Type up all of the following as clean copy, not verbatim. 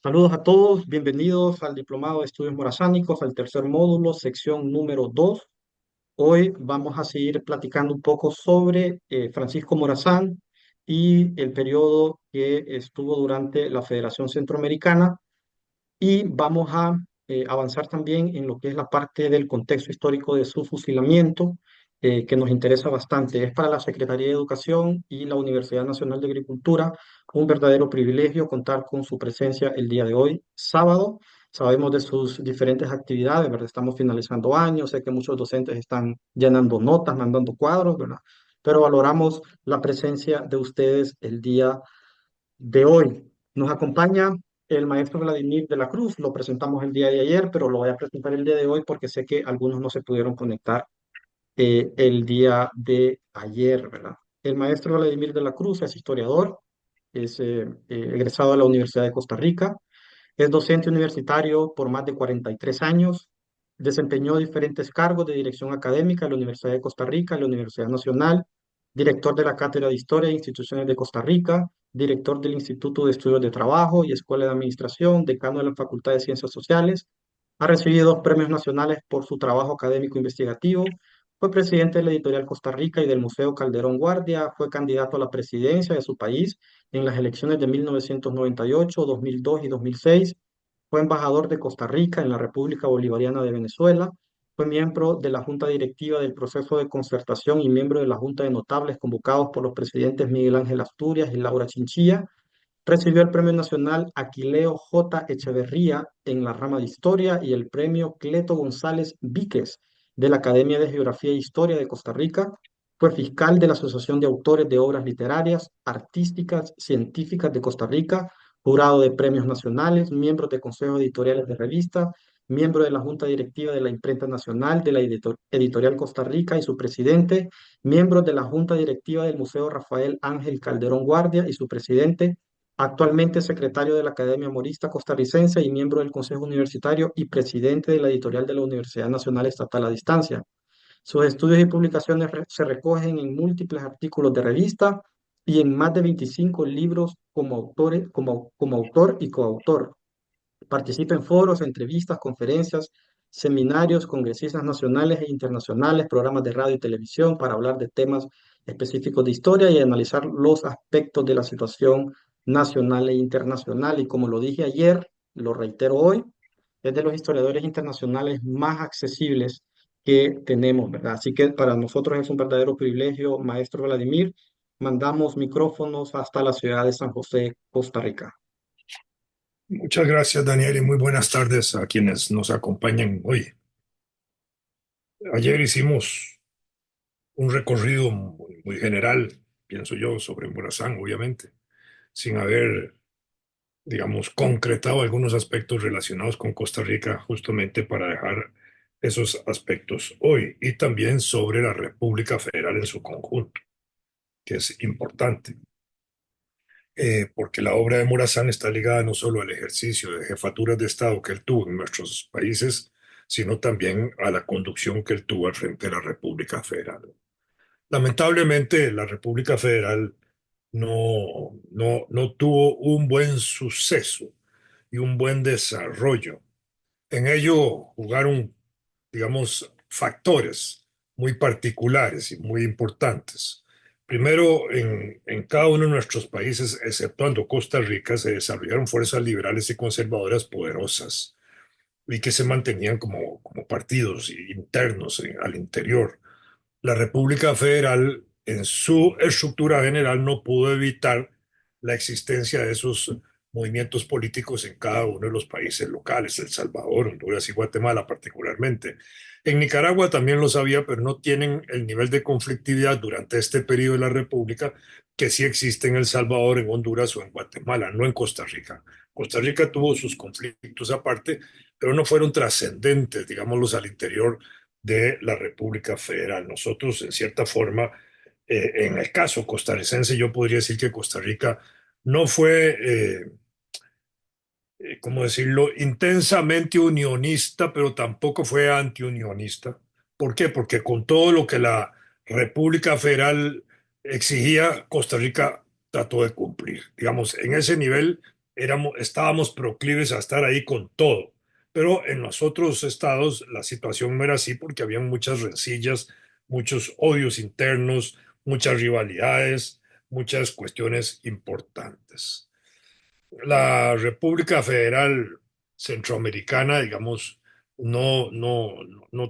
Saludos a todos, bienvenidos al Diplomado de Estudios Morazánicos, al tercer módulo, sección número 2. Hoy vamos a seguir platicando un poco sobre Francisco Morazán y el periodo que estuvo durante la Federación Centroamericana y vamos a avanzar también en lo que es la parte del contexto histórico de su fusilamiento, que nos interesa bastante. Es para la Secretaría de Educación y la Universidad Nacional de Agricultura un verdadero privilegio contar con su presencia el día de hoy, sábado. Sabemos de sus diferentes actividades, ¿verdad? Estamos finalizando años, sé que muchos docentes están llenando notas, mandando cuadros, ¿verdad? Pero valoramos la presencia de ustedes el día de hoy. Nos acompaña el maestro Vladimir de la Cruz, lo presentamos el día de ayer, pero lo voy a presentar el día de hoy porque sé que algunos no se pudieron conectar el día de ayer, ¿verdad? El maestro Vladimir de la Cruz es historiador, es egresado de la Universidad de Costa Rica, es docente universitario por más de 43 años, desempeñó diferentes cargos de dirección académica en la Universidad de Costa Rica, en la Universidad Nacional, director de la Cátedra de Historia e Instituciones de Costa Rica, director del Instituto de Estudios de Trabajo y Escuela de Administración, decano de la Facultad de Ciencias Sociales. Ha recibido dos premios nacionales por su trabajo académico investigativo. Fue presidente de la Editorial Costa Rica y del Museo Calderón Guardia. Fue candidato a la presidencia de su país en las elecciones de 1998, 2002 y 2006. Fue embajador de Costa Rica en la República Bolivariana de Venezuela. Fue miembro de la Junta Directiva del Proceso de Concertación y miembro de la Junta de Notables convocados por los presidentes Miguel Ángel Asturias y Laura Chinchilla. Recibió el Premio Nacional Aquileo J. Echeverría en la rama de Historia y el Premio Cleto González Víquez de la Academia de Geografía e Historia de Costa Rica. Fue fiscal de la Asociación de Autores de Obras Literarias, Artísticas, Científicas de Costa Rica, jurado de premios nacionales, miembro de consejos editoriales de revistas, miembro de la Junta Directiva de la Imprenta Nacional, de la Editorial Costa Rica y su presidente, miembro de la Junta Directiva del Museo Rafael Ángel Calderón Guardia y su presidente. Actualmente secretario de la Academia Morista Costarricense y miembro del Consejo Universitario y presidente de la editorial de la Universidad Nacional Estatal a Distancia. Sus estudios y publicaciones se recogen en múltiples artículos de revista y en más de 25 libros como autor y coautor. Participa en foros, entrevistas, conferencias, seminarios, congresistas nacionales e internacionales, programas de radio y televisión para hablar de temas específicos de historia y analizar los aspectos de la situación nacional e internacional. Y como lo dije ayer, lo reitero hoy, es de los historiadores internacionales más accesibles que tenemos, ¿verdad? Así que para nosotros es un verdadero privilegio, maestro Vladimir. Mandamos micrófonos hasta la ciudad de San José, Costa Rica. Muchas gracias, Daniel, y muy buenas tardes a quienes nos acompañan hoy. Ayer hicimos un recorrido muy general, pienso yo, sobre Morazán, obviamente, sin haber, digamos, concretado algunos aspectos relacionados con Costa Rica, justamente para dejar esos aspectos hoy, y también sobre la República Federal en su conjunto, que es importante. Porque la obra de Morazán está ligada no solo al ejercicio de jefaturas de Estado que él tuvo en nuestros países, sino también a la conducción que él tuvo al frente de la República Federal. Lamentablemente, la República Federal no tuvo un buen suceso y un buen desarrollo. En ello jugaron, digamos, factores muy particulares y muy importantes. Primero, en cada uno de nuestros países, exceptuando Costa Rica, se desarrollaron fuerzas liberales y conservadoras poderosas y que se mantenían como partidos internos al interior. La República Federal, en su estructura general, no pudo evitar la existencia de esos movimientos políticos en cada uno de los países locales, El Salvador, Honduras y Guatemala particularmente. En Nicaragua también lo sabía, pero no tienen el nivel de conflictividad durante este periodo de la República que sí existe en El Salvador, en Honduras o en Guatemala, no en Costa Rica. Costa Rica tuvo sus conflictos aparte, pero no fueron trascendentes, digámoslos, al interior de la República Federal. Nosotros, en cierta forma, en el caso costarricense, yo podría decir que Costa Rica no fue, ¿cómo decirlo?, intensamente unionista, pero tampoco fue antiunionista. ¿Por qué? Porque con todo lo que la República Federal exigía, Costa Rica trató de cumplir. Digamos, en ese nivel estábamos proclives a estar ahí con todo. Pero en los otros estados la situación no era así porque habían muchas rencillas, muchos odios internos, muchas rivalidades, muchas cuestiones importantes. La República Federal Centroamericana, digamos, no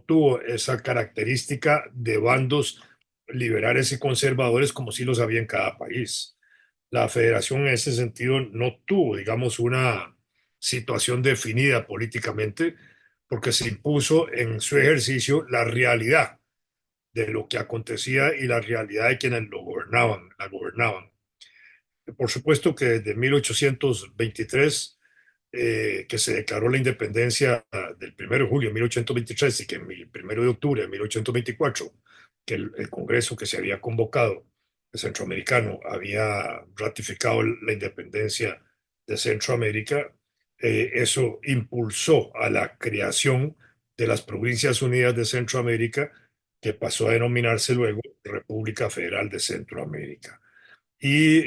tuvo esa característica de bandos liberales y conservadores como sí los había en cada país. La federación en ese sentido no tuvo, digamos, una situación definida políticamente porque se impuso en su ejercicio la realidad de lo que acontecía y la realidad de quienes lo gobernaban, la gobernaban. Por supuesto que desde 1823, que se declaró la independencia del 1 de julio de 1823 y que el 1 de octubre de 1824, que el Congreso que se había convocado, el centroamericano, había ratificado la independencia de Centroamérica, eso impulsó a la creación de las Provincias Unidas de Centroamérica, que pasó a denominarse luego República Federal de Centroamérica. Y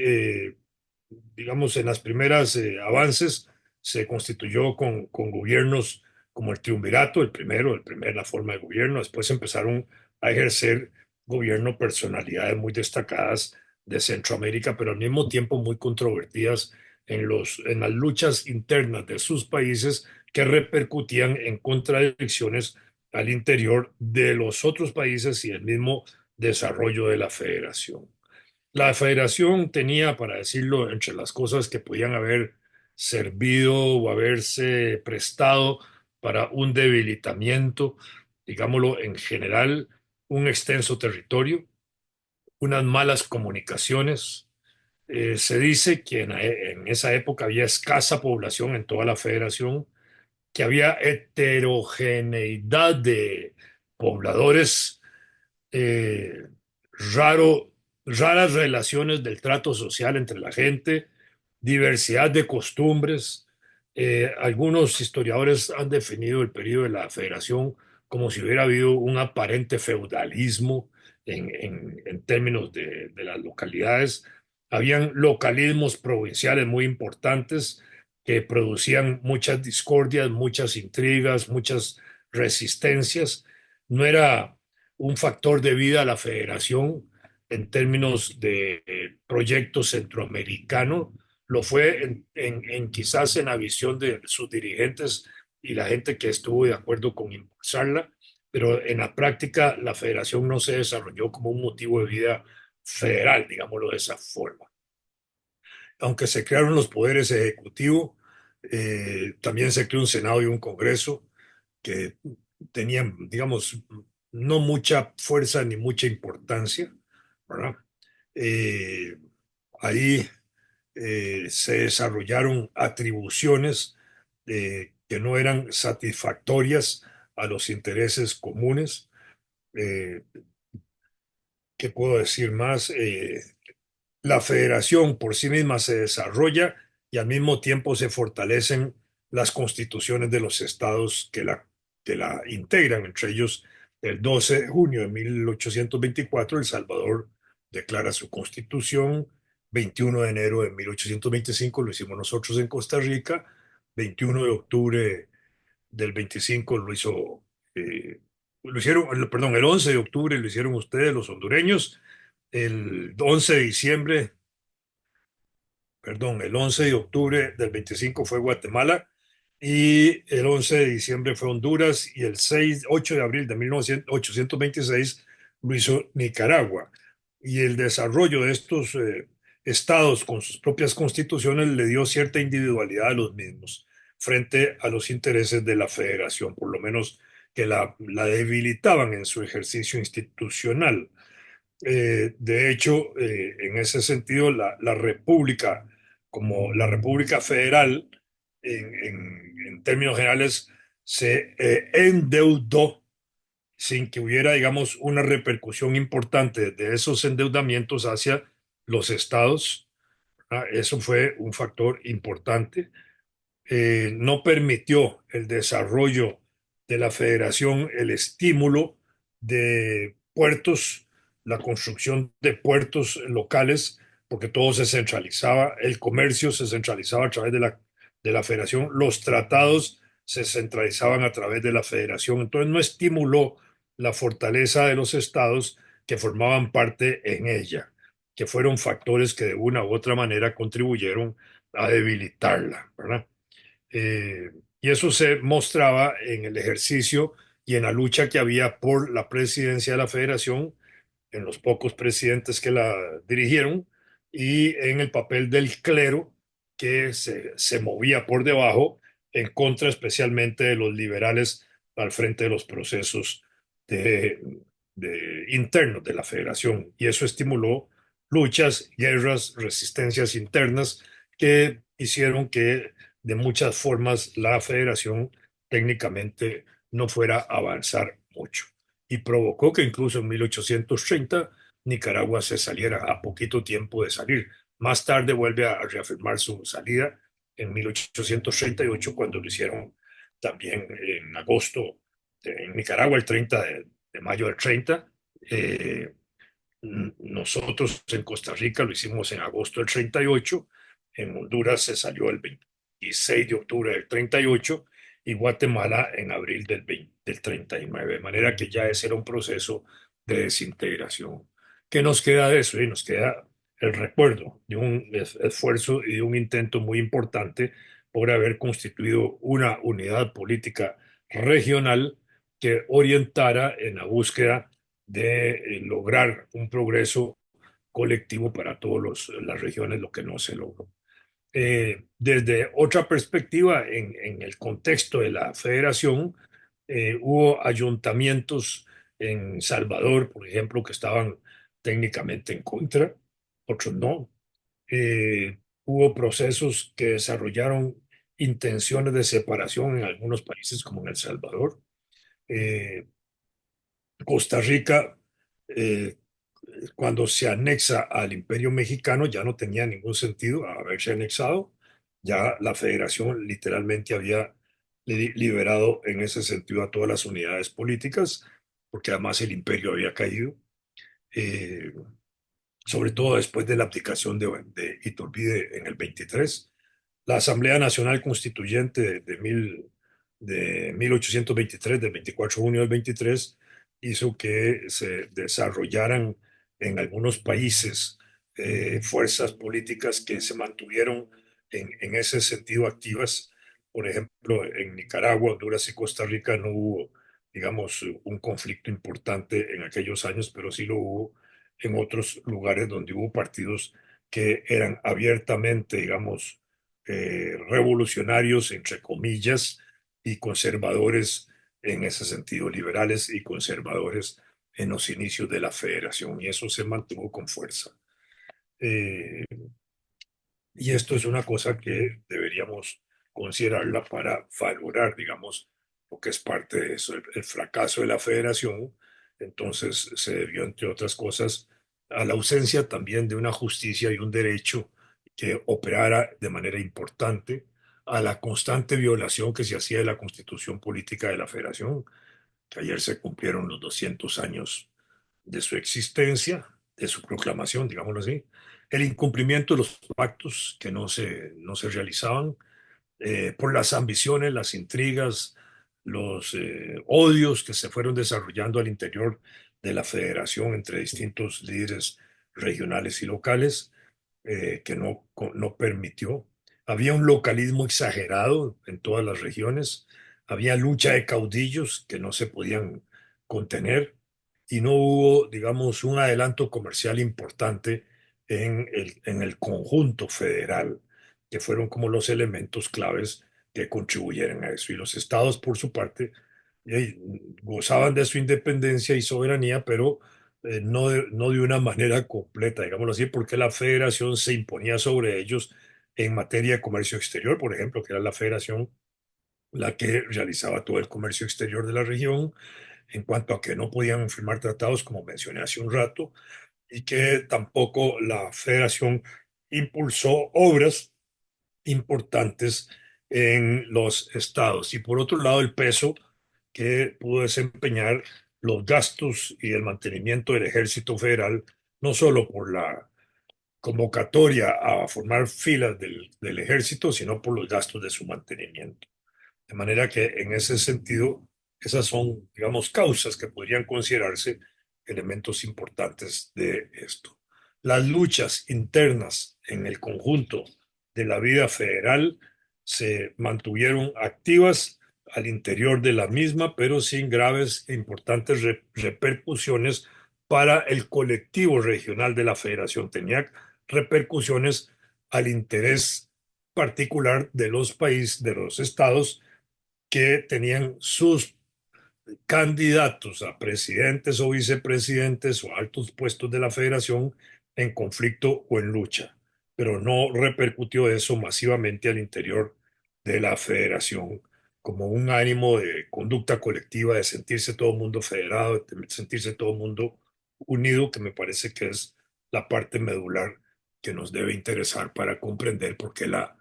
digamos, en las primeras avances se constituyó con gobiernos como el triunvirato, la forma de gobierno. Después empezaron a ejercer gobierno personalidades muy destacadas de Centroamérica, pero al mismo tiempo muy controvertidas en las luchas internas de sus países que repercutían en contradicciones al interior de los otros países y el mismo desarrollo de la federación. La federación tenía, para decirlo, entre las cosas que podían haber servido o haberse prestado para un debilitamiento, digámoslo en general, un extenso territorio, unas malas comunicaciones. Se dice que en esa época había escasa población en toda la federación, que había heterogeneidad de pobladores, eh, raro, raras relaciones del trato social entre la gente, diversidad de costumbres. Algunos historiadores han definido el periodo de la Federación como si hubiera habido un aparente feudalismo en términos de las localidades. Habían localismos provinciales muy importantes que producían muchas discordias, muchas intrigas, muchas resistencias. No era un factor de vida a la federación en términos de proyecto centroamericano, lo fue quizás en la visión de sus dirigentes y la gente que estuvo de acuerdo con impulsarla, pero en la práctica la federación no se desarrolló como un motivo de vida federal, digámoslo de esa forma. Aunque se crearon los poderes ejecutivos, también se creó un Senado y un Congreso que tenían, digamos, no mucha fuerza ni mucha importancia, ¿verdad? Eh, ahí se desarrollaron atribuciones que no eran satisfactorias a los intereses comunes. Eh, ¿Qué puedo decir más? La federación por sí misma se desarrolla y al mismo tiempo se fortalecen las constituciones de los estados que la integran, entre ellos el 12 de junio de 1824 El Salvador declara su constitución, 21 de enero de 1825 lo hicimos nosotros en Costa Rica, 21 de octubre del 25 lo hicieron, perdón, el 11 de octubre lo hicieron ustedes, los hondureños, el 11 de diciembre, perdón, el 11 de octubre del 25 fue Guatemala y el 11 de diciembre fue Honduras y el 8 de abril de 1826 lo hizo Nicaragua. Y el desarrollo de estos estados con sus propias constituciones le dio cierta individualidad a los mismos frente a los intereses de la federación, por lo menos que la debilitaban en su ejercicio institucional. De hecho, en ese sentido, la República, como la República Federal, en términos generales, se endeudó sin que hubiera, digamos, una repercusión importante de esos endeudamientos hacia los estados. Eso fue un factor importante. No permitió el desarrollo de la federación, el estímulo de puertos, la construcción de puertos locales, porque todo se centralizaba, el comercio se centralizaba a través de la federación, los tratados se centralizaban a través de la federación, entonces no estimuló la fortaleza de los estados que formaban parte en ella, que fueron factores que de una u otra manera contribuyeron a debilitarla, ¿verdad? Y eso se mostraba en el ejercicio y en la lucha que había por la presidencia de la federación, en los pocos presidentes que la dirigieron, y en el papel del clero que se movía por debajo en contra especialmente de los liberales al frente de los procesos de, internos de la federación. Y eso estimuló luchas, guerras, resistencias internas que hicieron que de muchas formas la federación técnicamente no fuera a avanzar mucho y provocó que incluso en 1830 Nicaragua se saliera a poquito tiempo de salir. Más tarde vuelve a reafirmar su salida en 1838 cuando lo hicieron también en agosto en Nicaragua, el 30 de mayo del 30. Eh, Nosotros en Costa Rica lo hicimos en agosto del 38, en Honduras se salió el 26 de octubre del 38 y Guatemala en abril del 39, de manera que ya ese era un proceso de desintegración. ¿Qué nos queda de eso? Y nos queda el recuerdo de un esfuerzo y de un intento muy importante por haber constituido una unidad política regional que orientara en la búsqueda de lograr un progreso colectivo para todas las regiones, lo que no se logró. Desde otra perspectiva, en el contexto de la federación, hubo ayuntamientos en Salvador, por ejemplo, que estaban técnicamente en contra, otros no. Hubo procesos que desarrollaron intenciones de separación en algunos países, como en El Salvador. Eh, Costa Rica, eh, cuando se anexa al Imperio Mexicano, ya no tenía ningún sentido haberse anexado. Ya la federación literalmente había liberado en ese sentido a todas las unidades políticas, porque además el imperio había caído, eh, sobre todo después de la abdicación de Iturbide en el 23. La Asamblea Nacional Constituyente de 1823, del 24 de junio del 23, hizo que se desarrollaran en algunos países fuerzas políticas que se mantuvieron en ese sentido activas. Por ejemplo, en Nicaragua, Honduras y Costa Rica no hubo, digamos, un conflicto importante en aquellos años, pero sí lo hubo en otros lugares donde hubo partidos que eran abiertamente, digamos, revolucionarios, entre comillas, y conservadores en ese sentido, liberales y conservadores en los inicios de la federación, y eso se mantuvo con fuerza. Eh, y esto es una cosa que deberíamos considerarla para valorar, digamos, lo que es parte de eso. El fracaso de la federación, entonces, se debió, entre otras cosas, a la ausencia también de una justicia y un derecho que operara de manera importante, a la constante violación que se hacía de la constitución política de la federación, que ayer se cumplieron los 200 años de su existencia, de su proclamación, digámoslo así, el incumplimiento de los pactos que no se realizaban, por las ambiciones, las intrigas, los odios que se fueron desarrollando al interior de la federación entre distintos líderes regionales y locales, que no permitió. Había un localismo exagerado en todas las regiones, había lucha de caudillos que no se podían contener y no hubo, digamos, un adelanto comercial importante en el conjunto federal, que fueron como los elementos claves que contribuyeron a eso. Y los estados, por su parte, eh, gozaban de su independencia y soberanía, pero no de una manera completa, digámoslo así, porque la federación se imponía sobre ellos en materia de comercio exterior, por ejemplo, que era la federación la que realizaba todo el comercio exterior de la región, en cuanto a que no podían firmar tratados, como mencioné hace un rato, y que tampoco la federación impulsó obras importantes en los estados. Y por otro lado, el peso que pudo desempeñar los gastos y el mantenimiento del ejército federal, no solo por la convocatoria a formar filas del ejército, sino por los gastos de su mantenimiento. De manera que en ese sentido, esas son, digamos, causas que podrían considerarse elementos importantes de esto. Las luchas internas en el conjunto de la vida federal se mantuvieron activas al interior de la misma, pero sin graves e importantes repercusiones para el colectivo regional de la federación. Tenía repercusiones al interés particular de los países, de los estados que tenían sus candidatos a presidentes o vicepresidentes o altos puestos de la federación en conflicto o en lucha, pero no repercutió eso masivamente al interior de la federación como un ánimo de conducta colectiva, de sentirse todo el mundo federado, de sentirse todo el mundo unido, que me parece que es la parte medular que nos debe interesar para comprender por qué la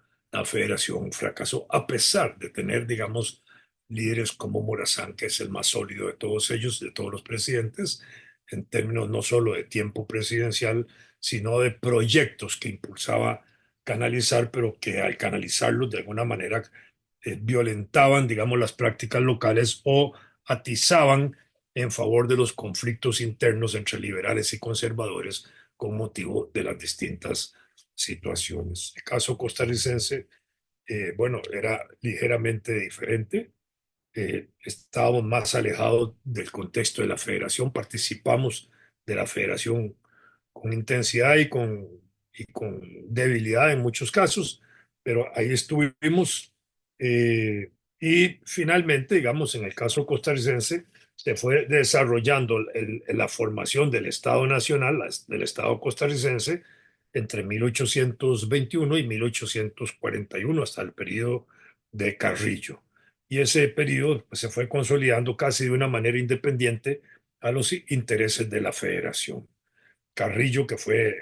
federación fracasó, a pesar de tener, digamos, líderes como Morazán, que es el más sólido de todos ellos, de todos los presidentes, en términos no solo de tiempo presidencial, sino de proyectos que impulsaba canalizar, pero que al canalizarlos de alguna manera violentaban, digamos, las prácticas locales o atizaban en favor de los conflictos internos entre liberales y conservadores con motivo de las distintas situaciones. El caso costarricense, bueno, era ligeramente diferente. Estábamos más alejados del contexto de la federación, participamos de la federación con intensidad y con debilidad en muchos casos, pero ahí estuvimos y finalmente, digamos, en el caso costarricense, se fue desarrollando la formación del Estado Nacional, del Estado costarricense, entre 1821 y 1841, hasta el periodo de Carrillo. Y ese periodo pues, se fue consolidando casi de una manera independiente a los intereses de la federación. Carrillo, que fue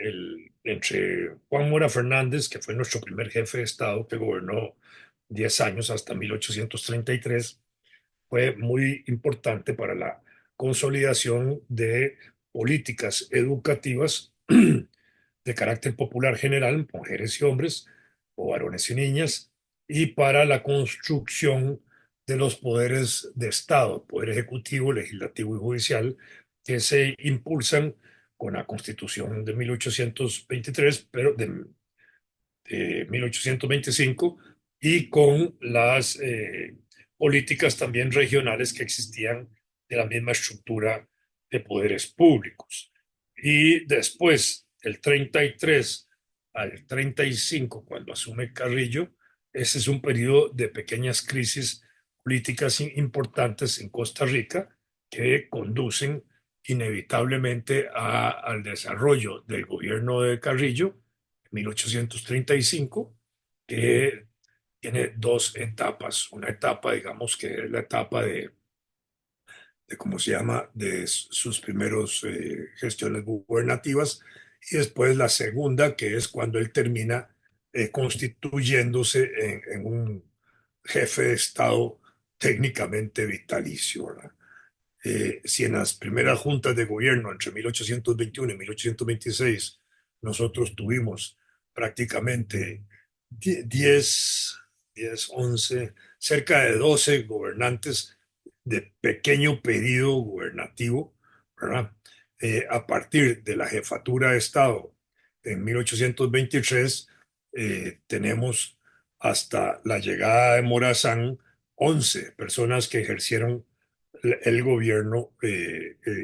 entre Juan Mora Fernández, que fue nuestro primer jefe de Estado, que gobernó 10 años hasta 1833, fue muy importante para la consolidación de políticas educativas de carácter popular general, mujeres y hombres, o varones y niñas, y para la construcción de los poderes de Estado, poder ejecutivo, legislativo y judicial, que se impulsan con la Constitución de 1823, pero de 1825, y con las políticas también regionales que existían de la misma estructura de poderes públicos. Y después, del 33 al 35, cuando asume Carrillo, ese es un periodo de pequeñas crisis políticas importantes en Costa Rica que conducen inevitablemente al desarrollo del gobierno de Carrillo 1835, que tiene dos etapas. Una etapa, digamos, que es la etapa de ¿cómo se llama?, de sus primeros gestiones gubernativas, y después la segunda, que es cuando él termina constituyéndose en un jefe de Estado técnicamente vitalicio, ¿verdad? Si en las primeras juntas de gobierno entre 1821 y 1826 nosotros tuvimos prácticamente 10, 10, 11, cerca de 12 gobernantes de pequeño pedido gubernativo, ¿verdad? A partir de la jefatura de Estado en 1823, tenemos hasta la llegada de Morazán 11 personas que ejercieron el gobierno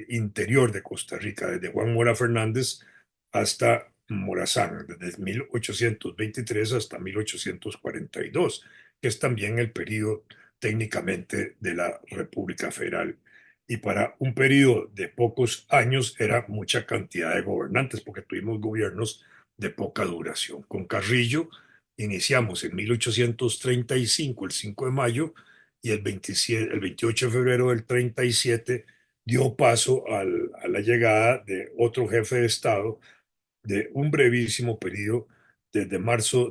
interior de Costa Rica, desde Juan Mora Fernández hasta Morazán, desde 1823 hasta 1842, que es también el periodo técnicamente de la República Federal. Y para un periodo de pocos años era mucha cantidad de gobernantes, porque tuvimos gobiernos de poca duración. Con Carrillo iniciamos en 1835, el 5 de mayo, y el 27, el 28 de febrero del 37 dio paso a la llegada de otro jefe de Estado de un brevísimo periodo desde de marzo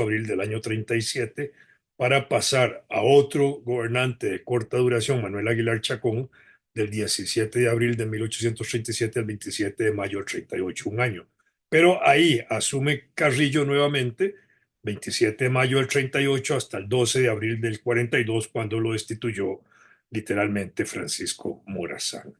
a abril del año 37 para pasar a otro gobernante de corta duración, Manuel Aguilar Chacón, del 17 de abril de 1837 al 27 de mayo del 38, un año. Pero ahí asume Carrillo nuevamente, 27 de mayo del 38 hasta el 12 de abril del 42, cuando lo destituyó literalmente Francisco Morazán.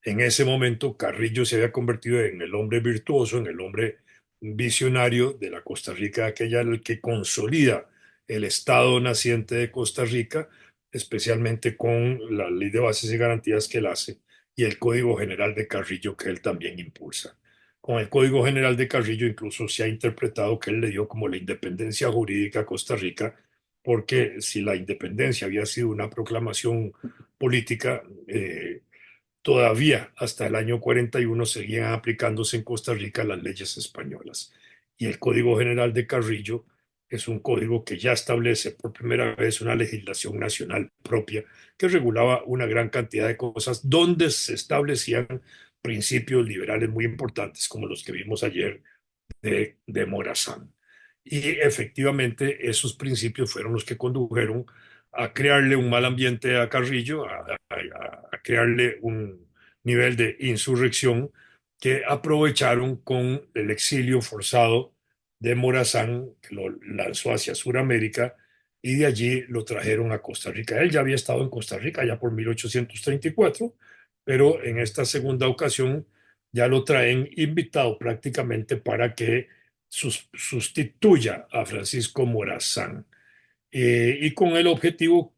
En ese momento Carrillo se había convertido en el hombre virtuoso, en el hombre visionario de la Costa Rica de aquella, el que consolida el Estado naciente de Costa Rica, especialmente con la Ley de Bases y Garantías que él hace y el Código General de Carrillo que él también impulsa. Con el Código General de Carrillo incluso se ha interpretado que él le dio como la independencia jurídica a Costa Rica, porque si la independencia había sido una proclamación política, todavía hasta el año 41 seguían aplicándose en Costa Rica las leyes españolas. Y el Código General de Carrillo es un código que ya establece por primera vez una legislación nacional propia que regulaba una gran cantidad de cosas donde se establecían principios liberales muy importantes como los que vimos ayer de Morazán. Y efectivamente esos principios fueron los que condujeron a crearle un mal ambiente a Carrillo, a crearle un nivel de insurrección que aprovecharon con el exilio forzado de Morazán, que lo lanzó hacia Sudamérica, y de allí lo trajeron a Costa Rica. Él ya había estado en Costa Rica ya por 1834, pero en esta segunda ocasión ya lo traen invitado prácticamente para que sustituya a Francisco Morazán. Y con el objetivo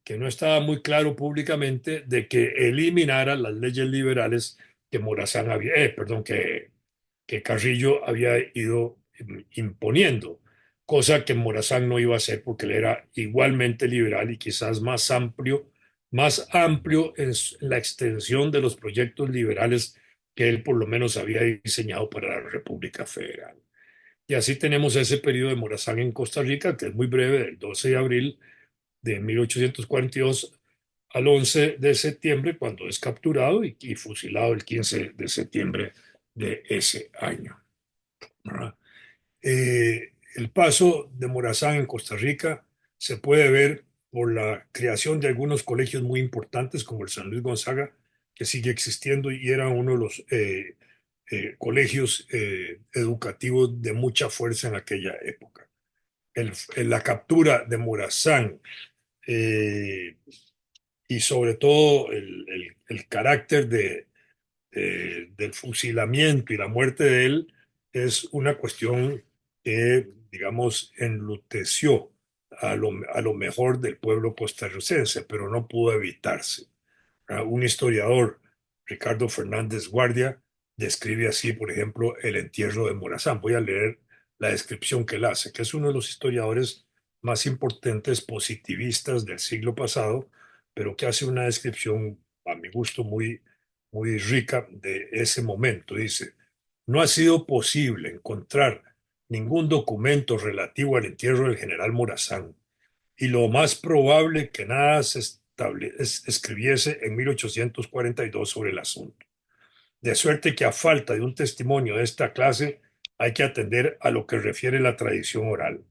que no estaba muy claro públicamente de que eliminara las leyes liberales que Morazán había, perdón, que Carrillo había ido imponiendo, cosa que Morazán no iba a hacer porque él era igualmente liberal y quizás más amplio en la extensión de los proyectos liberales que él por lo menos había diseñado para la República Federal. Y así tenemos ese periodo de Morazán en Costa Rica, que es muy breve, del 12 de abril de 1842 al 11 de septiembre, cuando es capturado y fusilado el 15 de septiembre de ese año. ¿Verdad? El paso de Morazán en Costa Rica se puede ver por la creación de algunos colegios muy importantes, como el San Luis Gonzaga, que sigue existiendo y era uno de los colegios educativos de mucha fuerza en aquella época. La captura de Morazán eh, y sobre todo el carácter del fusilamiento y la muerte de él es una cuestión que, digamos, enluteció a lo mejor del pueblo costarricense, pero no pudo evitarse. Un historiador, Ricardo Fernández Guardia, describe así, por ejemplo, el entierro de Morazán. Voy a leer la descripción que él hace, que es uno de los historiadores más importantes positivistas del siglo pasado, pero que hace una descripción, a mi gusto, muy rica de ese momento. Dice, no ha sido posible encontrar ningún documento relativo al entierro del general Morazán y lo más probable que nada escribiese en 1842 sobre el asunto. De suerte que a falta de un testimonio de esta clase hay que atender a lo que refiere la tradición oral.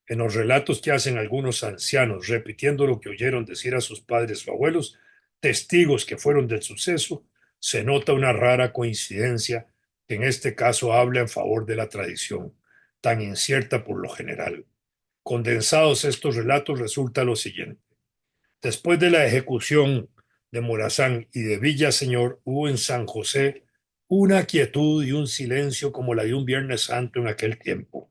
En los relatos que hacen algunos ancianos repitiendo lo que oyeron decir a sus padres o abuelos, testigos que fueron del suceso, se nota una rara coincidencia que en este caso habla en favor de la tradición, tan incierta por lo general. Condensados estos relatos resulta lo siguiente. Después de la ejecución de Morazán y de Villaseñor, hubo en San José una quietud y un silencio como la de un Viernes Santo en aquel tiempo.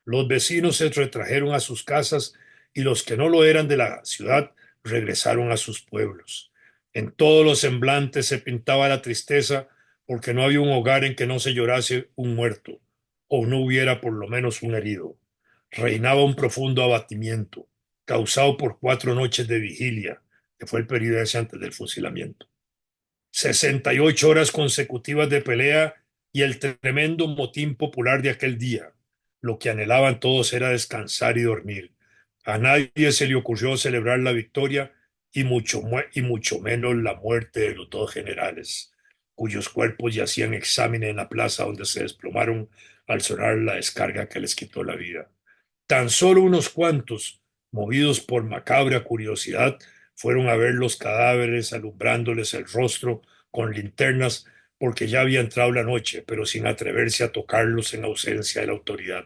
Los vecinos se retrajeron a sus casas y los que no lo eran de la ciudad regresaron a sus pueblos. En todos los semblantes se pintaba la tristeza porque no había un hogar en que no se llorase un muerto o no hubiera por lo menos un herido. Reinaba un profundo abatimiento, causado por 4 noches de vigilia, que fue el periodo ese antes del fusilamiento. 68 horas consecutivas de pelea y el tremendo motín popular de aquel día. Lo que anhelaban todos era descansar y dormir. A nadie se le ocurrió celebrar la victoria y mucho menos la muerte de los dos generales, cuyos cuerpos yacían exámenes en la plaza donde se desplomaron al sonar la descarga que les quitó la vida. Tan solo unos cuantos, movidos por macabra curiosidad, fueron a ver los cadáveres alumbrándoles el rostro con linternas porque ya había entrado la noche, pero sin atreverse a tocarlos en ausencia de la autoridad.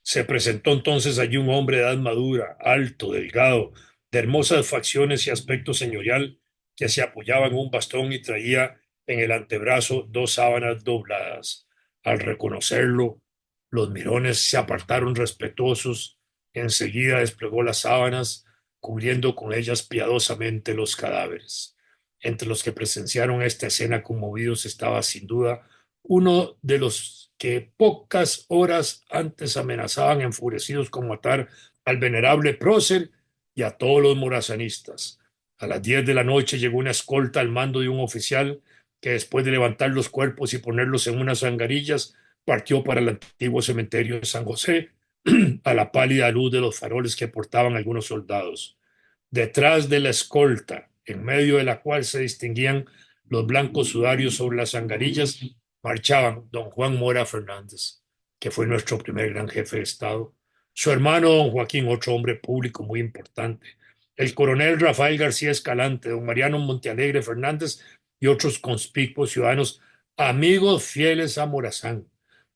Se presentó entonces allí un hombre de edad madura, alto, delgado, de hermosas facciones y aspecto señorial, que se apoyaba en un bastón y traía en el antebrazo dos sábanas dobladas. Al reconocerlo, los mirones se apartaron respetuosos. Enseguida desplegó las sábanas, cubriendo con ellas piadosamente los cadáveres. Entre los que presenciaron esta escena conmovidos estaba sin duda uno de los que pocas horas antes amenazaban enfurecidos con matar al venerable prócer y a todos los morazanistas. A las 10 de la noche llegó una escolta al mando de un oficial que, después de levantar los cuerpos y ponerlos en unas zangarillas, partió para el antiguo cementerio de San José a la pálida luz de los faroles que portaban algunos soldados. Detrás de la escolta, en medio de la cual se distinguían los blancos sudarios sobre las zangarillas, marchaban don Juan Mora Fernández, que fue nuestro primer gran jefe de Estado, su hermano don Joaquín, otro hombre público muy importante, el coronel Rafael García Escalante, don Mariano Montealegre Fernández y otros conspicuos ciudadanos, amigos fieles a Morazán.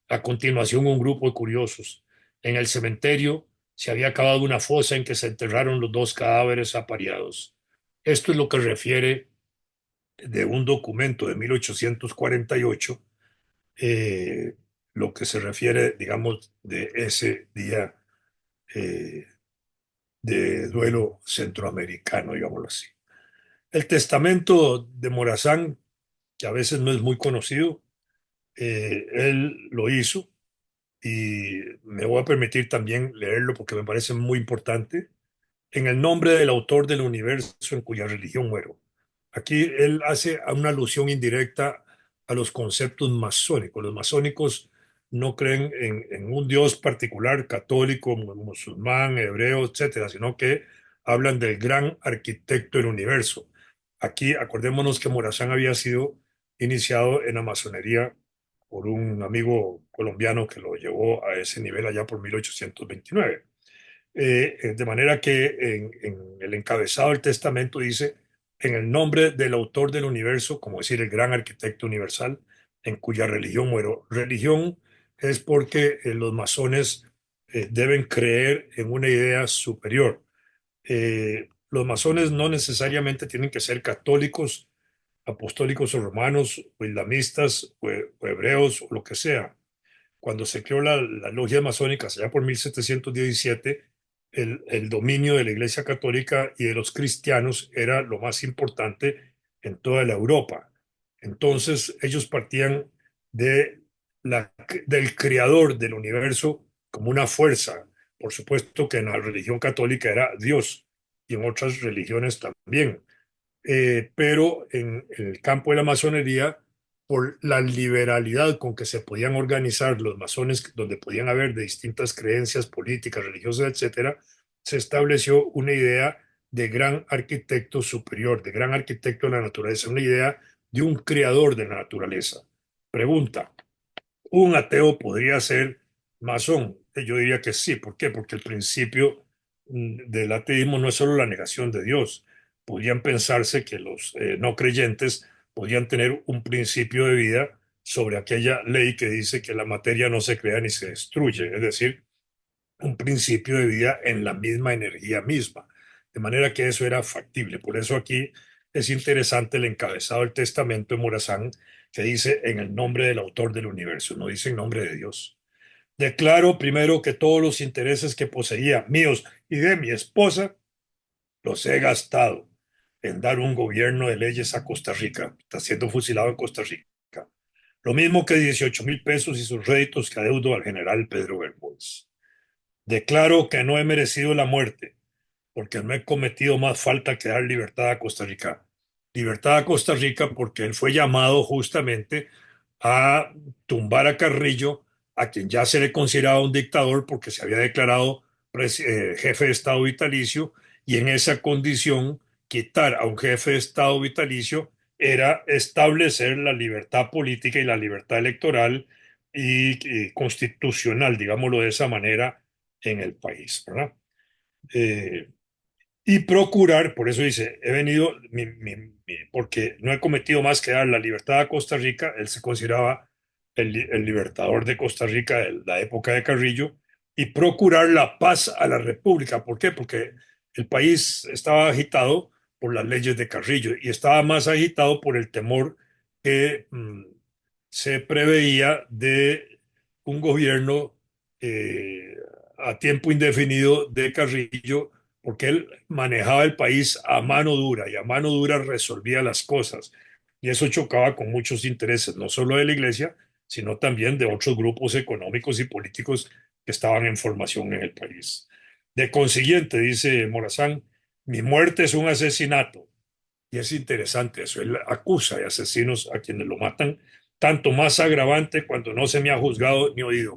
A continuación, un grupo de curiosos. En el cementerio se había acabado una fosa en que se enterraron los dos cadáveres apareados. Esto es lo que refiere de un documento de 1848, eh, lo que se refiere, digamos, de ese día eh, de duelo centroamericano, digámoslo así. El testamento de Morazán, que a veces no es muy conocido, él lo hizo y me voy a permitir también leerlo porque me parece muy importante. En el nombre del autor del universo en cuya religión muero. Aquí él hace una alusión indirecta a los conceptos masónicos. Los masónicos no creen en un Dios particular, católico, musulmán, hebreo, etcétera, sino que hablan del gran arquitecto del universo. Aquí acordémonos que Morazán había sido iniciado en la masonería por un amigo colombiano que lo llevó a ese nivel allá por 1829. De manera que en el encabezado del testamento dice, en el nombre del autor del universo, como decir, el gran arquitecto universal, en cuya religión muero. Religión es porque los masones deben creer en una idea superior. Los masones no necesariamente tienen que ser católicos, apostólicos o romanos, o islamistas, o hebreos, o lo que sea. Cuando se creó la logia masónica allá por 1717, el dominio de la Iglesia Católica y de los cristianos era lo más importante en toda la Europa. Entonces ellos partían de del creador del universo como una fuerza. Por supuesto que en la religión católica era Dios y en otras religiones también, pero en el campo de la masonería, por la liberalidad con que se podían organizar los masones, donde podían haber de distintas creencias políticas, religiosas, etcétera, se estableció una idea de gran arquitecto superior, de gran arquitecto de la naturaleza, una idea de un creador de la naturaleza. Pregunta: ¿un ateo podría ser masón? Yo diría que sí. ¿Por qué? Porque el principio del ateísmo no es solo la negación de Dios. Podrían pensarse que los no creyentes podrían tener un principio de vida sobre aquella ley que dice que la materia no se crea ni se destruye, es decir, un principio de vida en la misma energía misma. De manera que eso era factible. Por eso aquí es interesante el encabezado del testamento de Morazán, que dice en el nombre del autor del universo, no dice en nombre de Dios. Declaro primero que todos los intereses que poseía, míos y de mi esposa, los he gastado en dar un gobierno de leyes a Costa Rica. Está siendo fusilado en Costa Rica. Lo mismo que 18,000 pesos y sus réditos que adeudo al general Pedro Bermúdez. Declaro que no he merecido la muerte, porque no he cometido más falta que dar libertad a Costa Rica. Libertad a Costa Rica porque él fue llamado justamente a tumbar a Carrillo, a quien ya se le consideraba un dictador porque se había declarado jefe de Estado vitalicio, y en esa condición quitar a un jefe de Estado vitalicio era establecer la libertad política y la libertad electoral y constitucional, digámoslo de esa manera, en el país, ¿verdad? Eh, y procurar, por eso dice, he venido, porque no he cometido más que dar la libertad a Costa Rica. Él se consideraba el libertador de Costa Rica de la época de Carrillo, y procurar la paz a la República. ¿Por qué? Porque el país estaba agitado por las leyes de Carrillo y estaba más agitado por el temor que se preveía de un gobierno eh, a tiempo indefinido de Carrillo, porque él manejaba el país a mano dura y a mano dura resolvía las cosas. Y eso chocaba con muchos intereses, no solo de la iglesia, sino también de otros grupos económicos y políticos que estaban en formación en el país. De consiguiente, dice Morazán, mi muerte es un asesinato. Y es interesante eso, él acusa de asesinos a quienes lo matan, tanto más agravante cuando no se me ha juzgado ni oído.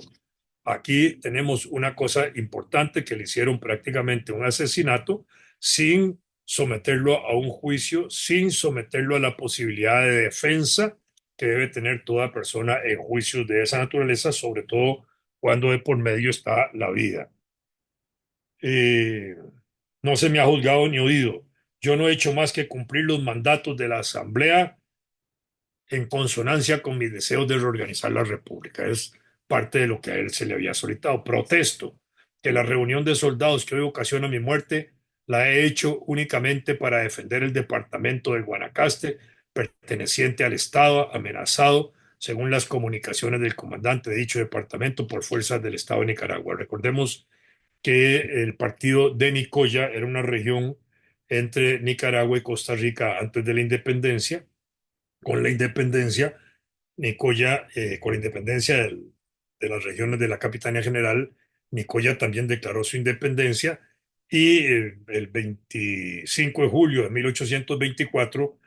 Aquí tenemos una cosa importante, que le hicieron prácticamente un asesinato sin someterlo a un juicio, sin someterlo a la posibilidad de defensa que debe tener toda persona en juicios de esa naturaleza, sobre todo cuando de por medio está la vida. Eh, no se me ha juzgado ni oído. Yo no he hecho más que cumplir los mandatos de la Asamblea en consonancia con mis deseos de reorganizar la República. Es parte de lo que a él se le había solicitado. Protesto que la reunión de soldados que hoy ocasiona mi muerte la he hecho únicamente para defender el departamento del Guanacaste, perteneciente al Estado, amenazado, según las comunicaciones del comandante de dicho departamento, por fuerzas del Estado de Nicaragua. Recordemos que el partido de Nicoya era una región entre Nicaragua y Costa Rica antes de la independencia. Con la independencia, Nicoya, con la independencia de las regiones de la Capitanía General, Nicoya también declaró su independencia, y el 25 de julio de 1824,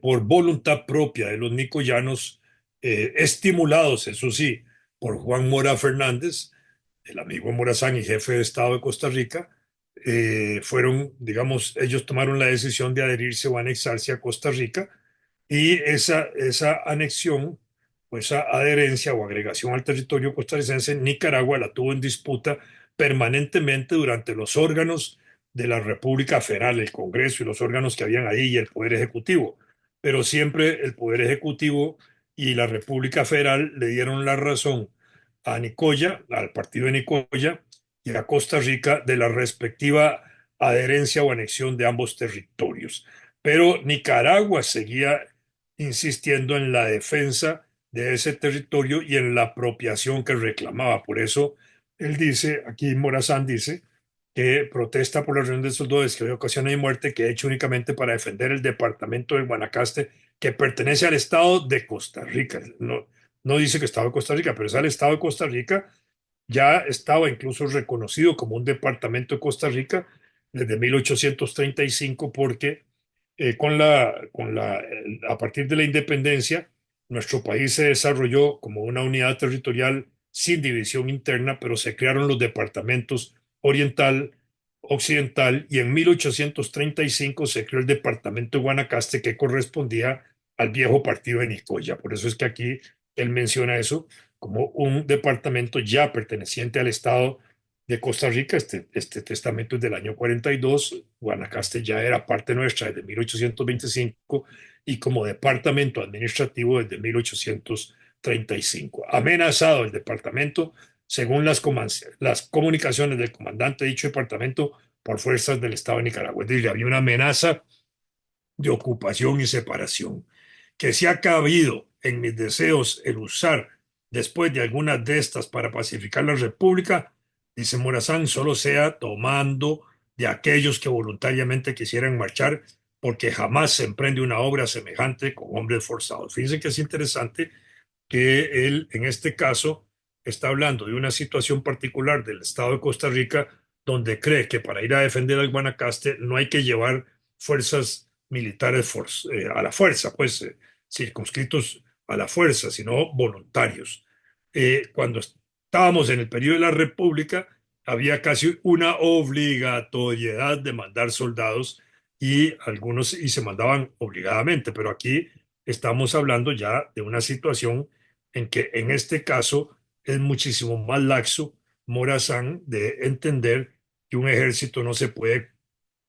por voluntad propia de los nicoyanos, estimulados, eso sí, por Juan Mora Fernández, el amigo Morazán y jefe de Estado de Costa Rica, fueron, digamos, ellos tomaron la decisión de adherirse o anexarse a Costa Rica, y esa anexión o esa adherencia o agregación al territorio costarricense, Nicaragua la tuvo en disputa permanentemente durante los órganos de la República Federal, el Congreso y los órganos que habían ahí, y el Poder Ejecutivo. Pero siempre el Poder Ejecutivo y la República Federal le dieron la razón a Nicoya, al partido de Nicoya, y a Costa Rica de la respectiva adherencia o anexión de ambos territorios. Pero Nicaragua seguía insistiendo en la defensa de ese territorio y en la apropiación que reclamaba. Por eso él dice, aquí Morazán dice, que protesta por la reunión de soldados que hoy ocasiona mi muerte, que he hecho únicamente para defender el departamento del Guanacaste, que pertenece al Estado de Costa Rica. No, no dice que Estado de Costa Rica, pero es al Estado de Costa Rica. Ya estaba incluso reconocido como un departamento de Costa Rica desde 1835, porque a partir de la independencia, nuestro país se desarrolló como una unidad territorial sin división interna, pero se crearon los departamentos oriental, occidental, y en 1835 se creó el departamento de Guanacaste, que correspondía al viejo partido de Nicoya. Por eso es que aquí él menciona eso como un departamento ya perteneciente al Estado de Costa Rica. Este testamento es del año 42. Guanacaste ya era parte nuestra desde 1825 y como departamento administrativo desde 1835. Amenazado el departamento, según las comunicaciones del comandante de dicho departamento, por fuerzas del Estado de Nicaragua. Es decir, había una amenaza de ocupación y separación, que si ha cabido en mis deseos el usar después de algunas de estas para pacificar la República, dice Morazán, solo sea tomando de aquellos que voluntariamente quisieran marchar, porque jamás se emprende una obra semejante con hombres forzados. Fíjense que es interesante que él, en este caso, está hablando de una situación particular del Estado de Costa Rica, donde cree que para ir a defender al Guanacaste no hay que llevar fuerzas militares a la fuerza, pues circunscritos a la fuerza, sino voluntarios. Cuando estábamos en el periodo de la República, había casi una obligatoriedad de mandar soldados, y algunos y se mandaban obligadamente, pero aquí estamos hablando ya de una situación en que en este caso es muchísimo más laxo Morazán de entender que un ejército no se puede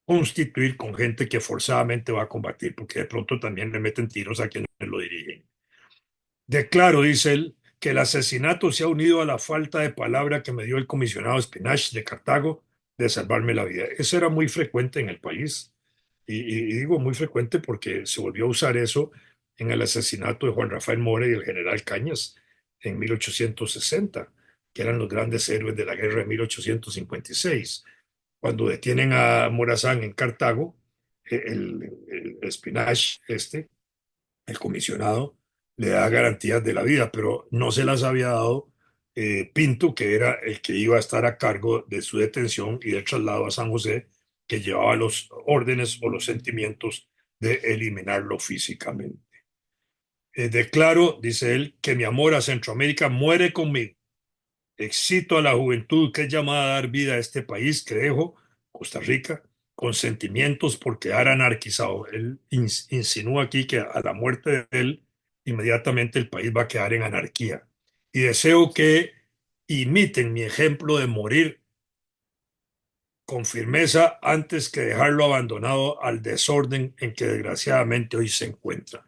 constituir con gente que forzadamente va a combatir, porque de pronto también le meten tiros a quienes lo dirigen. Declaro, dice él, que el asesinato se ha unido a la falta de palabra que me dio el comisionado Spinach de Cartago de salvarme la vida. Eso era muy frecuente en el país. Y digo muy frecuente porque se volvió a usar eso en el asesinato de Juan Rafael Mora y el general Cañas en 1860, que eran los grandes héroes de la guerra de 1856. Cuando detienen a Morazán en Cartago, el Spinach, el comisionado, le da garantías de la vida, pero no se las había dado Pinto, que era el que iba a estar a cargo de su detención y del traslado a San José, que llevaba los órdenes o los sentimientos de eliminarlo físicamente. Declaro, dice él, que mi amor a Centroamérica muere conmigo. Excito a la juventud que es llamada a dar vida a este país que dejo, Costa Rica, con sentimientos por quedar anarquizado. Él insinúa aquí que a la muerte de él, inmediatamente el país va a quedar en anarquía. Y deseo que imiten mi ejemplo de morir con firmeza antes que dejarlo abandonado al desorden en que desgraciadamente hoy se encuentra.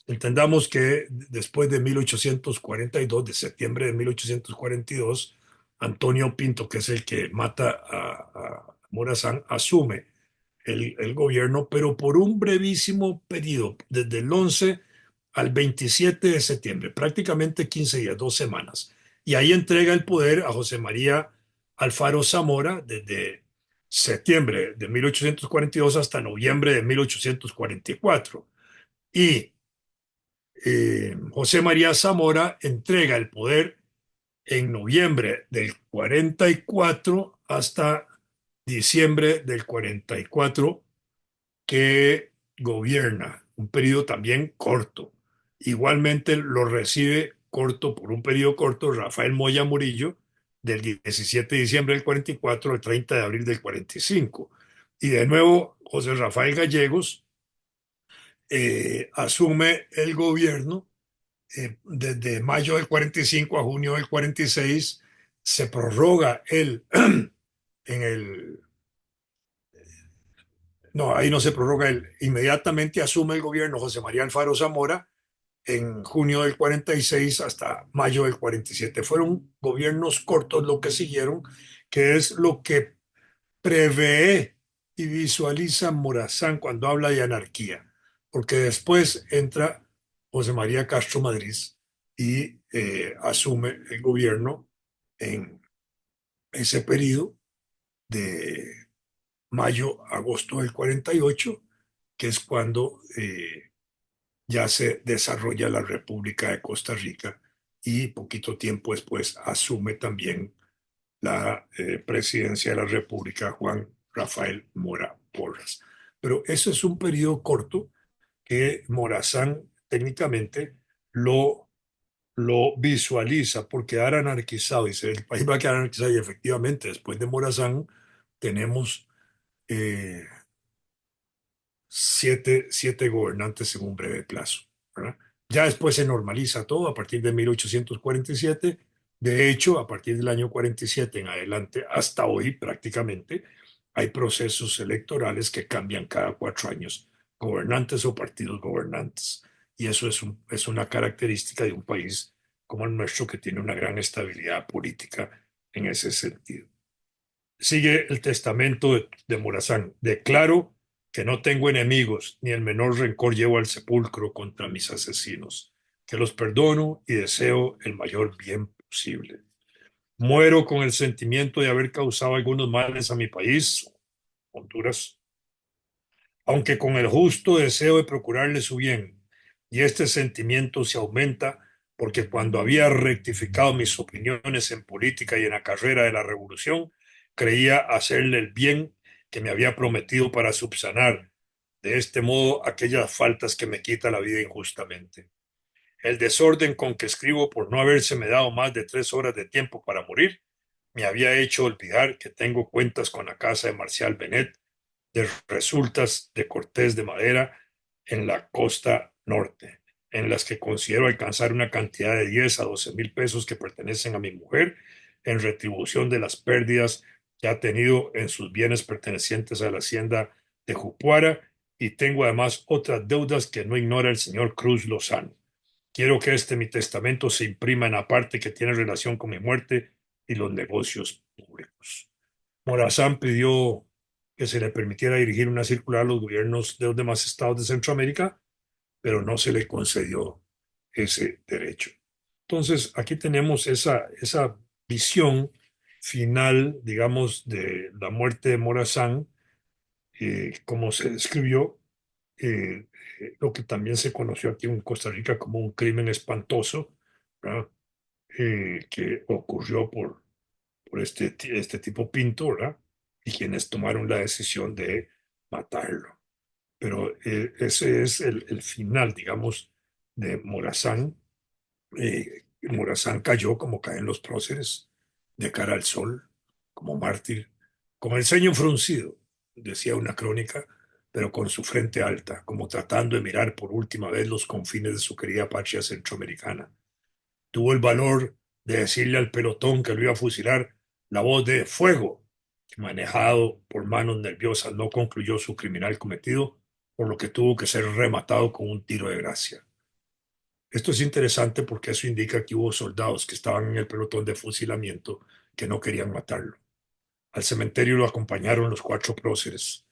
Entendamos que después de 1842, de septiembre de 1842, Antonio Pinto, que es el que mata a Morazán, asume el gobierno, pero por un brevísimo periodo, desde el 11 al 27 de septiembre, prácticamente 15 días, 2 semanas. Y ahí entrega el poder a José María Alfaro Zamora desde septiembre de 1842 hasta noviembre de 1844. Y José María Zamora entrega el poder en noviembre del 44 hasta diciembre del 44, que gobierna, un periodo también corto. Igualmente lo recibe corto, por un periodo corto, Rafael Moya Murillo, del 17 de diciembre del 44 al 30 de abril del 45. Y de nuevo, José Rafael Gallegos asume el gobierno desde mayo del 45 a junio del 46. Se prorroga el, en el no, ahí no se prorroga. Inmediatamente asume el gobierno José María Alfaro Zamora en junio del 46 hasta mayo del 47. Fueron gobiernos cortos lo que siguieron, que es lo que prevé y visualiza Morazán cuando habla de anarquía, porque después entra José María Castro Madrid y asume el gobierno en ese periodo de mayo-agosto del 48, que es cuando ya se desarrolla la República de Costa Rica y poquito tiempo después asume también la presidencia de la República Juan Rafael Mora Porras. Pero eso es un periodo corto que Morazán técnicamente lo, lo visualiza por quedar anarquizado. Dice, el país va a quedar anarquizado y efectivamente después de Morazán tenemos eh, siete gobernantes en un breve plazo, ¿verdad? Ya después se normaliza todo a partir de 1847. De hecho, a partir del año 47 en adelante, hasta hoy prácticamente, hay procesos electorales que cambian cada 4 años, gobernantes o partidos gobernantes. Y eso es una característica de un país como el nuestro que tiene una gran estabilidad política en ese sentido. Sigue el testamento de Morazán. Declaro que no tengo enemigos, ni el menor rencor llevo al sepulcro contra mis asesinos, que los perdono y deseo el mayor bien posible. Muero con el sentimiento de haber causado algunos males a mi país, Honduras, aunque con el justo deseo de procurarle su bien. Y este sentimiento se aumenta porque cuando había rectificado mis opiniones en política y en la carrera de la revolución, creía hacerle el bien que me había prometido para subsanar de este modo aquellas faltas que me quita la vida injustamente. El desorden con que escribo por no habérseme dado más de 3 horas de tiempo para morir me había hecho olvidar que tengo cuentas con la casa de Marcial Benet de resultas de cortés de madera en la costa norte, en las que considero alcanzar una cantidad de 10 a 12 mil pesos que pertenecen a mi mujer en retribución de las pérdidas que ha tenido en sus bienes pertenecientes a la hacienda de Jupuara y tengo además otras deudas que no ignora el señor Cruz Lozano. Quiero que mi testamento se imprima en la parte que tiene relación con mi muerte y los negocios públicos. Morazán pidió que se le permitiera dirigir una circular a los gobiernos de los demás estados de Centroamérica, pero no se le concedió ese derecho. Entonces, aquí tenemos esa visión final, digamos, de la muerte de Morazán, como se describió, eh, lo que también se conoció aquí en Costa Rica como un crimen espantoso, ¿verdad? Que ocurrió por este tipo Pinto, ¿verdad? Y quienes tomaron la decisión de matarlo. Pero ese es el final, digamos, de Morazán. Morazán cayó como caen los próceres, de cara al sol, como mártir, con el ceño fruncido, decía una crónica, pero con su frente alta, como tratando de mirar por última vez los confines de su querida patria centroamericana. Tuvo el valor de decirle al pelotón que lo iba a fusilar la voz de fuego, que manejado por manos nerviosas no concluyó su criminal cometido, por lo que tuvo que ser rematado con un tiro de gracia. Esto es interesante porque eso indica que hubo soldados que estaban en el pelotón de fusilamiento que no querían matarlo. Al cementerio lo acompañaron los cuatro próceres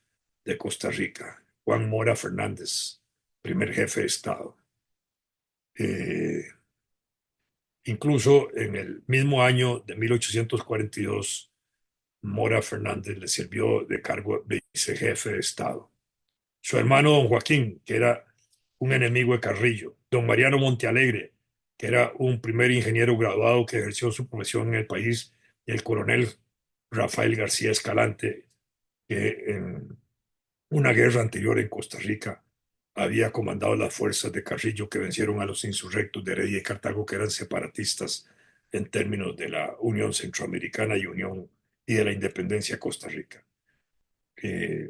de Costa Rica: Juan Mora Fernández, primer jefe de Estado. Eh, Incluso en el mismo año de 1842, Mora Fernández le sirvió de cargo de vicejefe de Estado. Su hermano don Joaquín, que era un enemigo de Carrillo, don Mariano Montealegre, que era un primer ingeniero graduado que ejerció su profesión en el país, y el coronel Rafael García Escalante, que en una guerra anterior en Costa Rica había comandado las fuerzas de Carrillo que vencieron a los insurrectos de Heredia y Cartago, que eran separatistas en términos de la Unión Centroamericana y de la independencia de Costa Rica. Eh,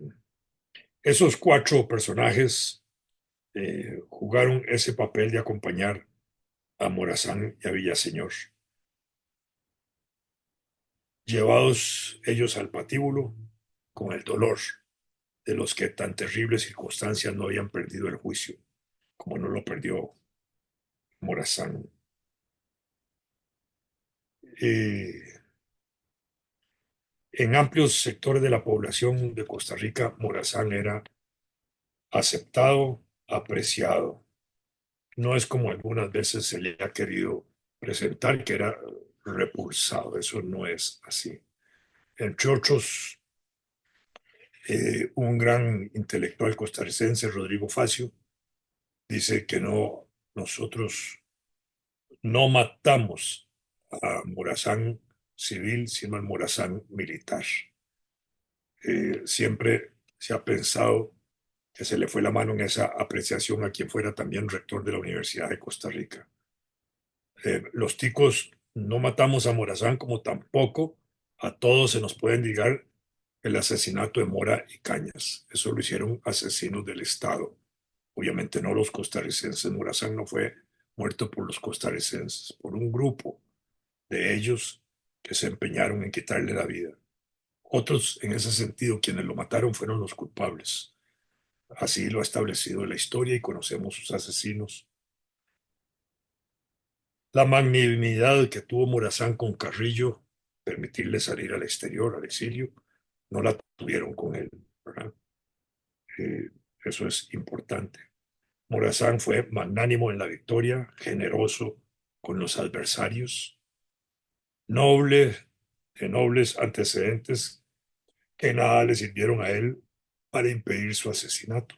Esos cuatro personajes jugaron ese papel de acompañar a Morazán y a Villaseñor. Llevados ellos al patíbulo con el dolor de los que tan terribles circunstancias no habían perdido el juicio, como no lo perdió Morazán. Eh, en amplios sectores de la población de Costa Rica, Morazán era aceptado, apreciado. No es como algunas veces se le ha querido presentar, que era repulsado. Eso no es así. Entre otros, un gran intelectual costarricense, Rodrigo Facio, dice que no, nosotros no matamos a Morazán civil, sino al Morazán militar. Siempre se ha pensado que se le fue la mano en esa apreciación a quien fuera también rector de la Universidad de Costa Rica. Los ticos no matamos a Morazán, como tampoco a todos se nos puede indicar el asesinato de Mora y Cañas. Eso lo hicieron asesinos del Estado. Obviamente no los costarricenses. Morazán no fue muerto por los costarricenses, por un grupo de ellos que se empeñaron en quitarle la vida. Otros, en ese sentido, quienes lo mataron fueron los culpables. Así lo ha establecido la historia y conocemos sus asesinos. La magnanimidad que tuvo Morazán con Carrillo, permitirle salir al exterior, al exilio, no la tuvieron con él, ¿verdad? Eh, Eso es importante. Morazán fue magnánimo en la victoria, generoso con los adversarios, noble, de nobles antecedentes que nada le sirvieron a él para impedir su asesinato.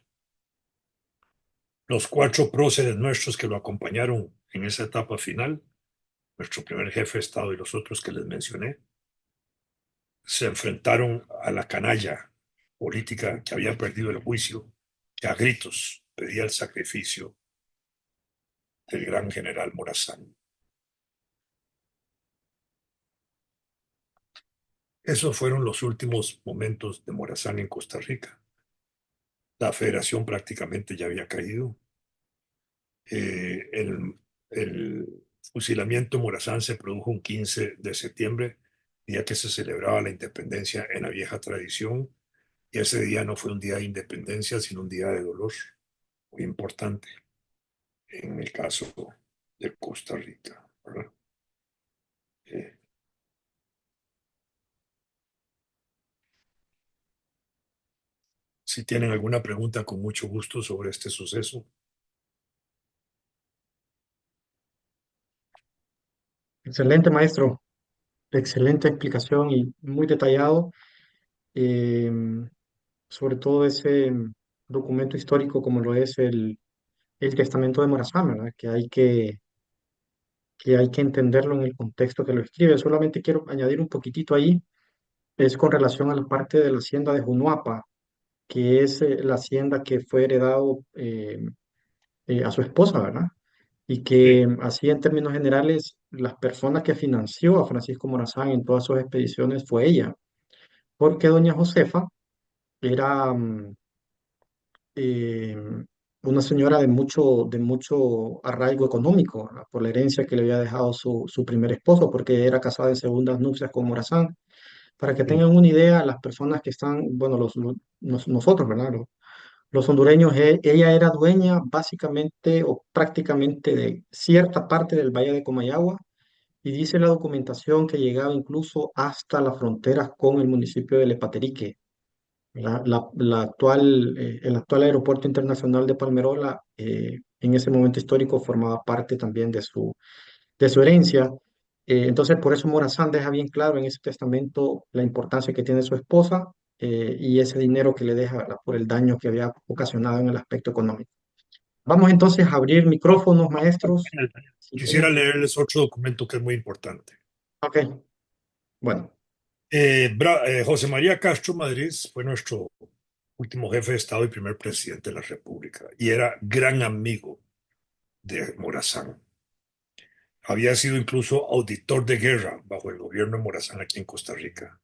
Los cuatro próceres nuestros que lo acompañaron en esa etapa final, nuestro primer jefe de Estado y los otros que les mencioné, se enfrentaron a la canalla política que había perdido el juicio, que a gritos pedía el sacrificio del gran general Morazán. Esos fueron los últimos momentos de Morazán en Costa Rica. La federación prácticamente ya había caído. El fusilamiento de Morazán se produjo un 15 de septiembre, día que se celebraba la independencia en la vieja tradición. Y ese día no fue un día de independencia, sino un día de dolor muy importante en el caso de Costa Rica, ¿verdad? Eh, si tienen alguna pregunta, con mucho gusto sobre este suceso. Excelente, maestro. Excelente explicación y muy detallado, eh, sobre todo ese documento histórico como lo es el Testamento de Morazán, ¿verdad? Que hay que entenderlo en el contexto que lo escribe. Solamente quiero añadir un poquitito ahí, es con relación a la parte de la hacienda de Junuapa, que es la hacienda que fue heredado a su esposa, ¿verdad? Y Sí, que así en términos generales, las personas que financió a Francisco Morazán en todas sus expediciones fue ella, porque doña Josefa era eh, una señora de mucho arraigo económico, ¿verdad? Por la herencia que le había dejado su primer esposo, porque era casada en segundas nupcias con Morazán. Para que sí, tengan una idea, las personas que están, bueno, nosotros, ¿verdad? Los hondureños, ella era dueña básicamente o prácticamente de cierta parte del Valle de Comayagua y dice la documentación que llegaba incluso hasta las fronteras con el municipio de Lepaterique. El actual aeropuerto internacional de Palmerola en ese momento histórico formaba parte también de su herencia. Entonces, por eso Morazán deja bien claro en ese testamento la importancia que tiene su esposa y ese dinero que le deja, ¿verdad? Por el daño que había ocasionado en el aspecto económico. Vamos entonces a abrir micrófonos, maestros. Si quisiera tienen... leerles otro documento que es muy importante. Ok, bueno, José María Castro Madrid fue nuestro último jefe de Estado y primer presidente de la República, y era gran amigo de Morazán. Había sido incluso auditor de guerra bajo el gobierno de Morazán aquí en Costa Rica.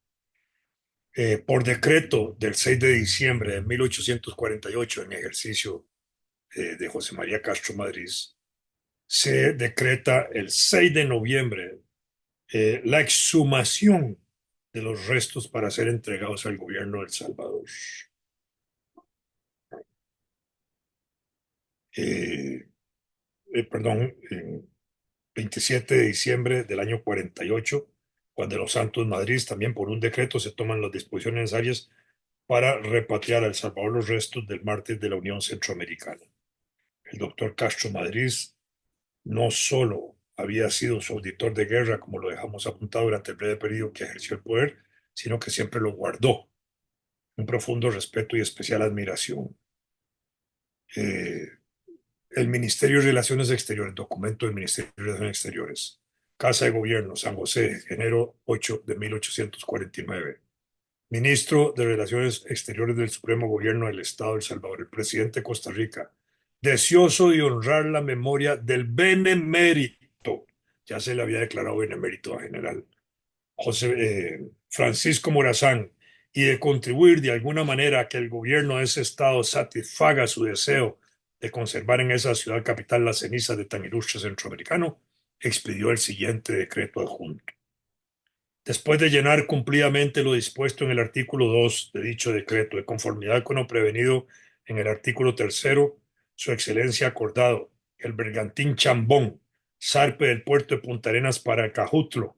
Por decreto del 6 de diciembre de 1848, en ejercicio de José María Castro Madrid, se decreta el 6 de noviembre la exhumación de los restos para ser entregados al gobierno de El Salvador. Eh, perdón, 27 de diciembre del año 48, cuando los Santos Madrid también por un decreto se toman las disposiciones necesarias para repatriar a El Salvador los restos del mártir de la Unión Centroamericana. El doctor Castro Madrid no solo había sido su auditor de guerra, como lo dejamos apuntado durante el breve periodo que ejerció el poder, sino que siempre lo guardó un profundo respeto y especial admiración. Eh, el Ministerio de Relaciones Exteriores, documento del Ministerio de Relaciones Exteriores, Casa de Gobierno, San José, enero 8 de 1849. Ministro de Relaciones Exteriores del Supremo Gobierno del Estado de El Salvador, el presidente de Costa Rica, deseoso de honrar la memoria del benemérito, ya se le había declarado benemérito a general, Francisco Morazán, y de contribuir de alguna manera a que el gobierno de ese estado satisfaga su deseo de conservar en esa ciudad capital las cenizas de tan ilustre centroamericano, expidió el siguiente decreto adjunto. Después de llenar cumplidamente lo dispuesto en el artículo 2 de dicho decreto, de conformidad con lo prevenido en el artículo tercero, Su Excelencia ha acordado que el bergantín Chambón, zarpe del puerto de Punta Arenas para Cajutlo,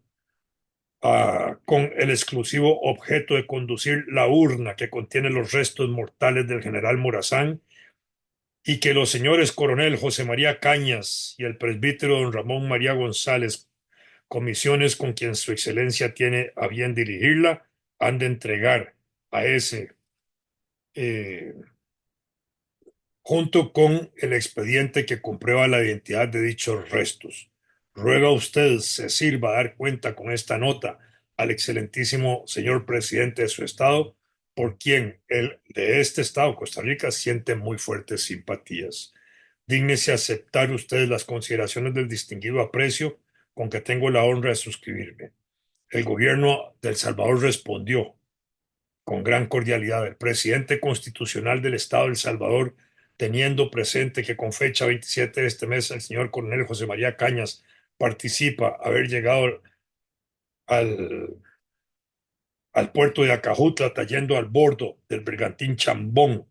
con el exclusivo objeto de conducir la urna que contiene los restos mortales del general Morazán, y que los señores coronel José María Cañas y el presbítero don Ramón María González, comisiones con quien su excelencia tiene a bien dirigirla, han de entregar a ese, eh, junto con el expediente que comprueba la identidad de dichos restos. Ruega usted se sirva a dar cuenta con esta nota al excelentísimo señor presidente de su estado, por quien el de este estado, Costa Rica, siente muy fuertes simpatías. Dígnese aceptar ustedes las consideraciones del distinguido aprecio con que tengo la honra de suscribirme. El gobierno de El Salvador respondió con gran cordialidad. El presidente constitucional del Estado de El Salvador, teniendo presente que con fecha 27 de este mes el señor coronel José María Cañas participa haber llegado al, al puerto de Acajutla, trayendo al bordo del bergantín Chambón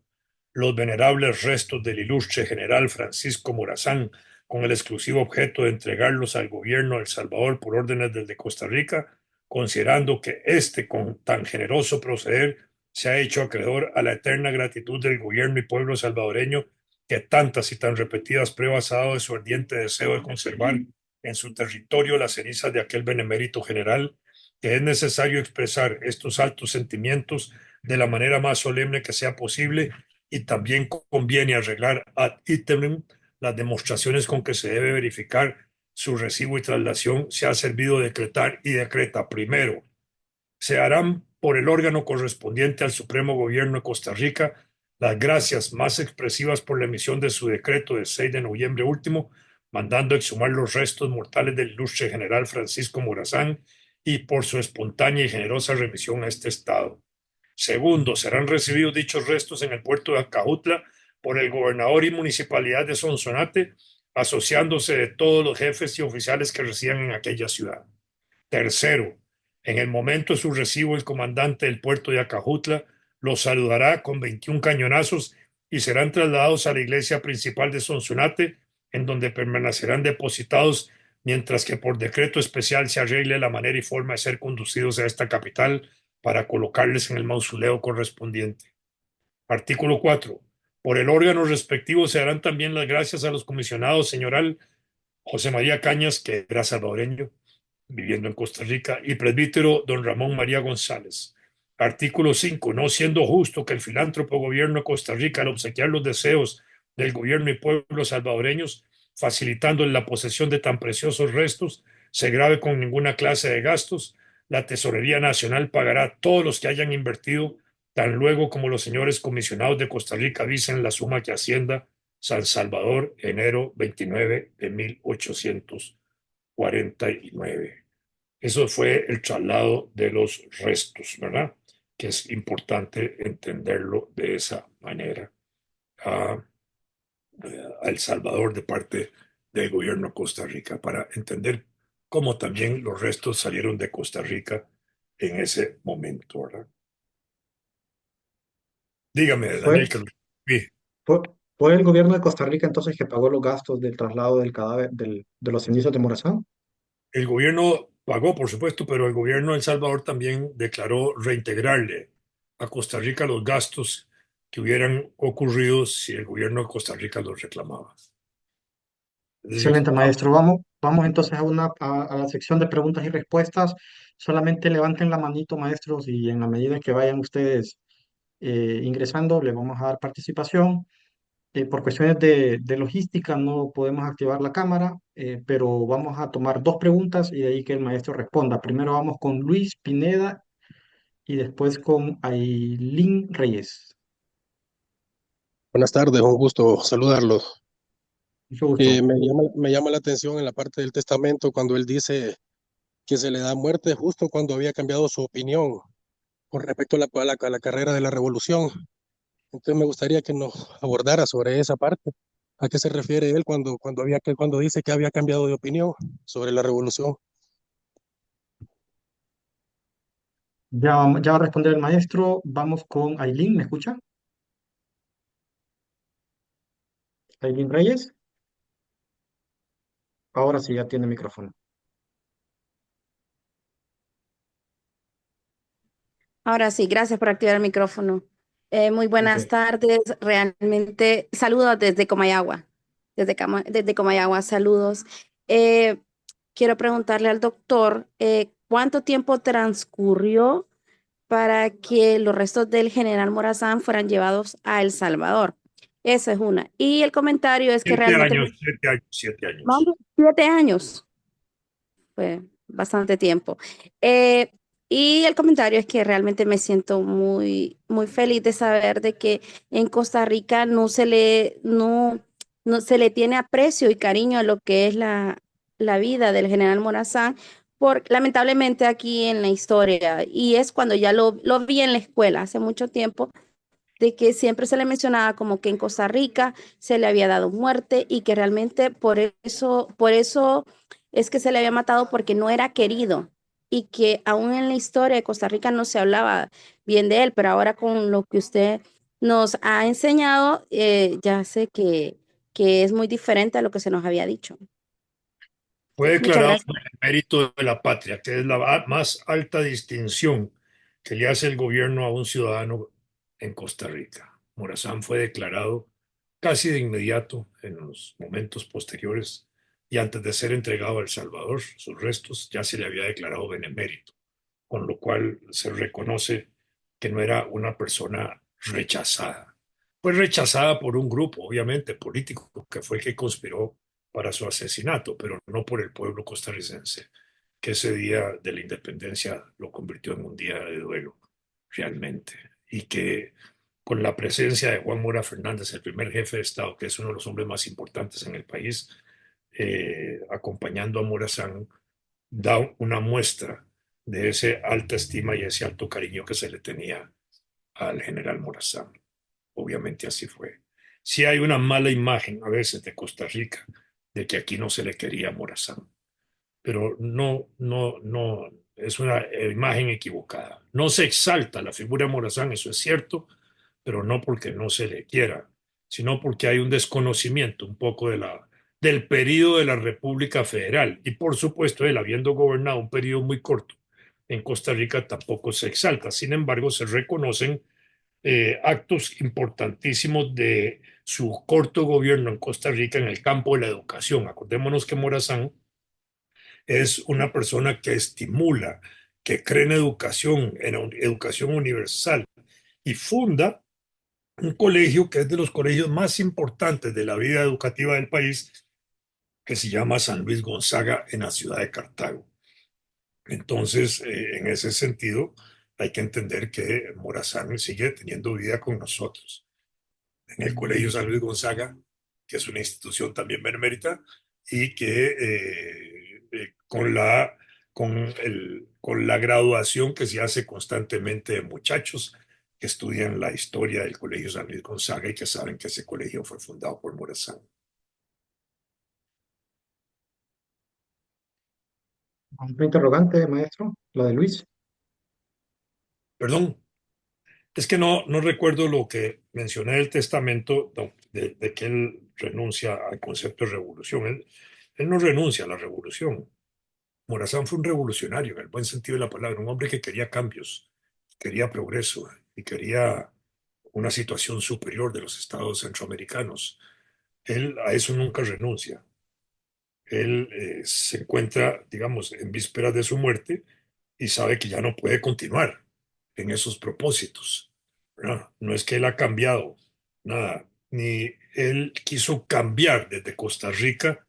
los venerables restos del ilustre general Francisco Morazán, con el exclusivo objeto de entregarlos al gobierno de El Salvador por órdenes del de Costa Rica, considerando que este, con tan generoso proceder, se ha hecho acreedor a la eterna gratitud del gobierno y pueblo salvadoreño, que tantas y tan repetidas pruebas ha dado de su ardiente deseo de conservar en su territorio las cenizas de aquel benemérito general, que es necesario expresar estos altos sentimientos de la manera más solemne que sea posible, y también conviene arreglar ad iterum las demostraciones con que se debe verificar su recibo y traslación. Se ha servido decretar y decreta: primero, se harán por el órgano correspondiente al Supremo Gobierno de Costa Rica las gracias más expresivas por la emisión de su decreto de 6 de noviembre último, mandando exhumar los restos mortales del ilustre general Francisco Morazán, y por su espontánea y generosa remisión a este Estado. Segundo, serán recibidos dichos restos en el puerto de Acajutla por el gobernador y municipalidad de Sonsonate, asociándose de todos los jefes y oficiales que residan en aquella ciudad. Tercero, en el momento de su recibo, el comandante del puerto de Acajutla los saludará con 21 cañonazos y serán trasladados a la iglesia principal de Sonsonate, en donde permanecerán depositados mientras que por decreto especial se arregle la manera y forma de ser conducidos a esta capital para colocarles en el mausoleo correspondiente. Artículo 4. Por el órgano respectivo se darán también las gracias a los comisionados señoral José María Cañas, que era salvadoreño, viviendo en Costa Rica, y presbítero don Ramón María González. Artículo 5. No siendo justo que el filántropo gobierno de Costa Rica, al obsequiar los deseos del gobierno y pueblo salvadoreños, facilitando la posesión de tan preciosos restos, se grave con ninguna clase de gastos, la Tesorería Nacional pagará a todos los que hayan invertido, tan luego como los señores comisionados de Costa Rica avisen la suma que Hacienda San Salvador, enero 29 de 1849. Eso fue el traslado de los restos, ¿verdad? Que es importante entenderlo de esa manera a, a El Salvador de parte del gobierno de Costa Rica, para entender cómo también los restos salieron de Costa Rica en ese momento, ¿verdad? Dígame, Daniel, Fue, que lo vi. fue, fue el gobierno de Costa Rica entonces que pagó los gastos del traslado del cadáver de los cenizos de Morazán. El gobierno pagó, por supuesto, pero el gobierno de El Salvador también declaró reintegrarle a Costa Rica los gastos que hubieran ocurrido si el gobierno de Costa Rica los reclamaba. Es decir, Excelente, maestro. Vamos entonces a la sección de preguntas y respuestas. Solamente levanten la manito, maestros, y en la medida que vayan ustedes ingresando, le vamos a dar participación. Por cuestiones de logística no podemos activar la cámara, pero vamos a tomar dos preguntas y de ahí que el maestro responda. Primero vamos con Luis Pineda y después con Ailín Reyes. Buenas tardes, un gusto saludarlos. Mucho gusto. Me llama la atención en la parte del testamento cuando él dice que se le da muerte justo cuando había cambiado su opinión con respecto a a la carrera de la revolución. Entonces me gustaría que nos abordara sobre esa parte. ¿A qué se refiere él cuando dice que había cambiado de opinión sobre la revolución? Ya va a responder el maestro. Vamos con Ailín, ¿me escucha? Ailín Reyes. Ahora sí, ya tiene micrófono. Ahora sí, gracias por activar el micrófono. Muy Ok. buenas tardes. Realmente saludos desde Comayagua. Desde Comayagua, saludos. Eh, Quiero preguntarle al doctor, ¿cuánto tiempo transcurrió para que los restos del general Morazán fueran llevados a El Salvador? Esa es una. Y el comentario es que siete realmente años, 7 años, 7 años. más de 7 años. Fue bastante tiempo. Eh, y el comentario es que realmente me siento muy feliz de saber de que en Costa Rica no se le tiene aprecio y cariño a lo que es la vida del general Morazán, lamentablemente aquí en la historia, y es cuando ya lo vi en la escuela hace mucho tiempo, de que siempre se le mencionaba como que en Costa Rica se le había dado muerte y que realmente por eso es que se le había matado porque no era querido. y que aún en la historia de Costa Rica no se hablaba bien de él, pero ahora con lo que usted nos ha enseñado, ya sé que es muy diferente a lo que se nos había dicho. Fue Muchas declarado gracias. mérito de la patria, que es la más alta distinción que le hace el gobierno a un ciudadano en Costa Rica. Morazán fue declarado casi de inmediato en los momentos posteriores y antes de ser entregado a El Salvador, sus restos ya se le había declarado benemérito, con lo cual se reconoce que no era una persona rechazada. Fue rechazada por un grupo, obviamente, político, que fue el que conspiró para su asesinato, pero no por el pueblo costarricense, que ese día de la independencia lo convirtió en un día de duelo, realmente, y que con la presencia de Juan Mora Fernández, el primer jefe de Estado, que es uno de los hombres más importantes en el país, acompañando a Morazán, da una muestra de esa alta estima y ese alto cariño que se le tenía al general Morazán. Obviamente así fue. Sí hay una mala imagen a veces de Costa Rica, de que aquí no se le quería a Morazán, pero no, es una imagen equivocada. No se exalta la figura de Morazán, eso es cierto, pero no porque no se le quiera, sino porque hay un desconocimiento un poco del periodo de la República Federal. Y por supuesto, él habiendo gobernado un periodo muy corto en Costa Rica, tampoco se exalta. Sin embargo, se reconocen actos importantísimos de su corto gobierno en Costa Rica en el campo de la educación. Acordémonos que Morazán es una persona que estimula, que cree en educación universal y funda un colegio que es de los colegios más importantes de la vida educativa del país, que se llama San Luis Gonzaga en la ciudad de Cartago. Entonces, en ese sentido, hay que entender que Morazán sigue teniendo vida con nosotros. En el Colegio San Luis Gonzaga, que es una institución también benemérita, y que con la graduación que se hace constantemente de muchachos que estudian la historia del Colegio San Luis Gonzaga y que saben que ese colegio fue fundado por Morazán. Otra interrogante, maestro, la de Luis. Perdón, es que no recuerdo lo que mencioné del testamento de que él renuncia al concepto de revolución. Él no renuncia a la revolución. Morazán fue un revolucionario en el buen sentido de la palabra, un hombre que quería cambios, quería progreso y quería una situación superior de los estados centroamericanos. Él a eso nunca renuncia. Él se encuentra, digamos, en vísperas de su muerte y sabe que ya no puede continuar en esos propósitos, ¿verdad? No es que él ha cambiado nada, ni él quiso cambiar desde Costa Rica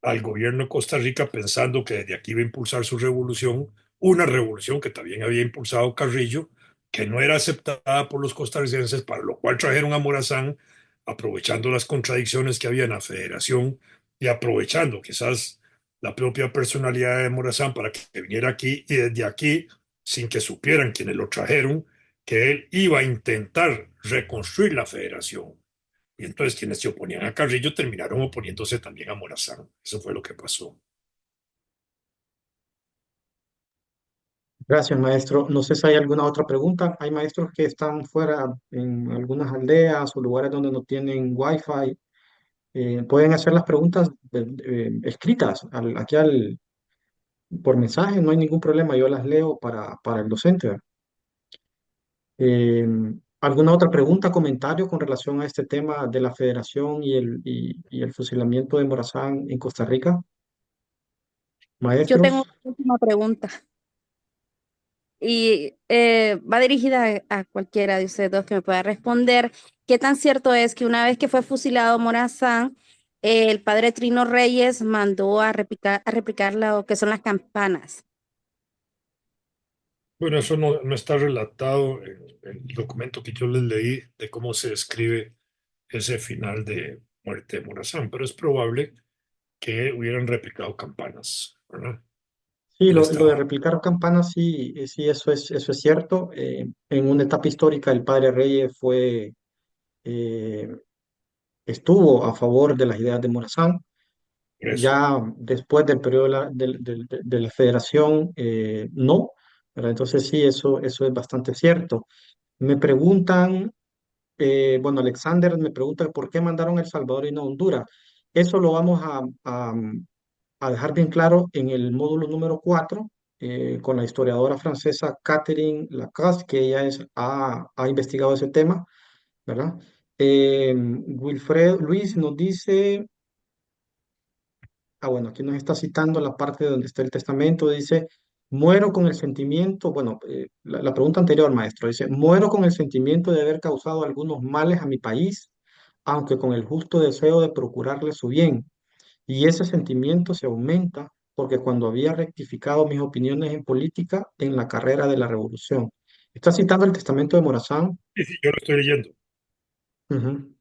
al gobierno de Costa Rica pensando que desde aquí iba a impulsar su revolución, una revolución que también había impulsado Carrillo, que no era aceptada por los costarricenses, para lo cual trajeron a Morazán, aprovechando las contradicciones que había en la federación y aprovechando quizás la propia personalidad de Morazán para que viniera aquí y desde aquí, sin que supieran quienes lo trajeron, que él iba a intentar reconstruir la federación. Y entonces quienes se oponían a Carrillo terminaron oponiéndose también a Morazán. Eso fue lo que pasó. Gracias, maestro. No sé si hay alguna otra pregunta. Hay maestros que están fuera en algunas aldeas o lugares donde no tienen wifi. Pueden hacer las preguntas escritas por mensaje, no hay ningún problema. Yo las leo para el docente. Eh, ¿Alguna otra pregunta, comentario con relación a este tema de la federación y el fusilamiento de Morazán en Costa Rica? Yo tengo Maestros. una última pregunta y va dirigida a cualquiera de ustedes dos que me pueda responder. ¿Qué tan cierto es que una vez que fue fusilado Morazán, el padre Trino Reyes mandó a replicar lo que son las campanas? Bueno, eso no está relatado en el documento que yo les leí de cómo se describe ese final de muerte de Morazán, pero es probable que hubieran replicado campanas, ¿verdad? Sí, Él lo de estaba. replicar campanas, sí, sí, eso es cierto. En una etapa histórica, el padre Reyes eh, estuvo a favor de las ideas de Morazán. Por eso. Ya después del periodo de la federación, no, ¿verdad? Entonces sí, eso es bastante cierto. Me preguntan, bueno, Alexander me pregunta por qué mandaron a El Salvador y no a Honduras. Eso lo vamos a dejar bien claro en el módulo número 4, con la historiadora francesa Catherine Lacasse, que ella ha investigado ese tema, ¿verdad? Wilfred Luis nos dice, bueno, aquí nos está citando la parte donde está el testamento, dice, muero con el sentimiento, bueno, la pregunta anterior, maestro, dice, muero con el sentimiento de haber causado algunos males a mi país, aunque con el justo deseo de procurarle su bien. Y ese sentimiento se aumenta porque cuando había rectificado mis opiniones en política en la carrera de la revolución. Está citando el testamento de Morazán. Sí, sí, yo lo estoy leyendo, Ujú.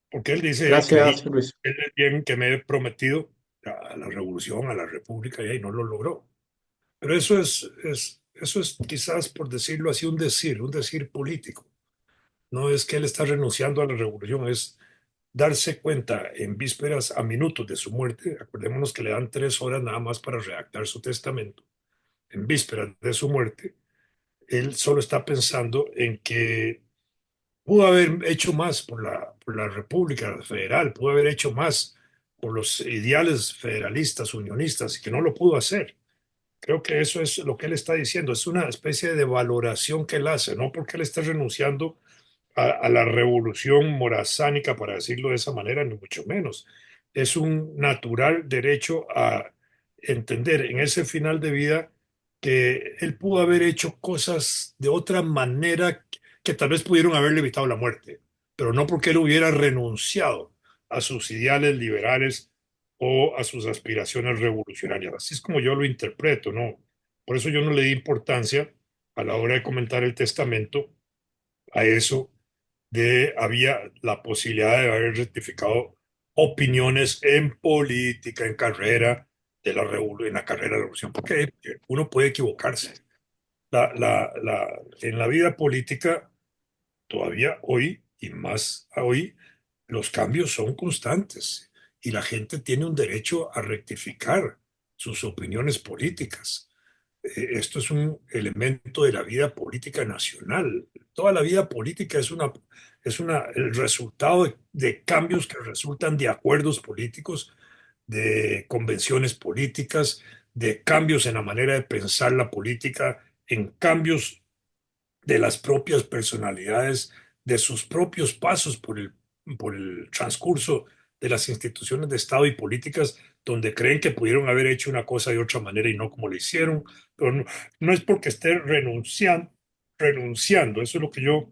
porque él dice, hey, Gracias, creí Luis. él es bien que me he prometido a la revolución, a la república, y ahí no lo logró. Pero eso es quizás, por decirlo así, un decir político. No es que él está renunciando a la revolución, es darse cuenta en vísperas a minutos de su muerte. Acordémonos que le dan 3 horas nada más para redactar su testamento. En vísperas de su muerte, él solo está pensando en que pudo haber hecho más por la República Federal, pudo haber hecho más por los ideales federalistas, unionistas, y que no lo pudo hacer. Creo que eso es lo que él está diciendo, es una especie de valoración que él hace, no porque él esté renunciando a la revolución morazánica, para decirlo de esa manera, ni mucho menos. Es un natural derecho a entender en ese final de vida que él pudo haber hecho cosas de otra manera que tal vez pudieron haberle evitado la muerte, pero no porque él hubiera renunciado a sus ideales liberales o a sus aspiraciones revolucionarias. Así es como yo lo interpreto, ¿no? Por eso yo no le di importancia a la hora de comentar el testamento a eso de había la posibilidad de haber rectificado opiniones en política, en carrera de la en la carrera de la revolución, porque uno puede equivocarse. En la vida política, todavía hoy y más hoy, los cambios son constantes y la gente tiene un derecho a rectificar sus opiniones políticas. Esto es un elemento de la vida política nacional. Toda la vida política el resultado de cambios que resultan de acuerdos políticos, de convenciones políticas, de cambios en la manera de pensar la política, en cambios de las propias personalidades, de sus propios pasos por el transcurso de las instituciones de Estado y políticas, donde creen que pudieron haber hecho una cosa de otra manera y no como lo hicieron, pero no, no es porque esté renunciando, eso es lo que yo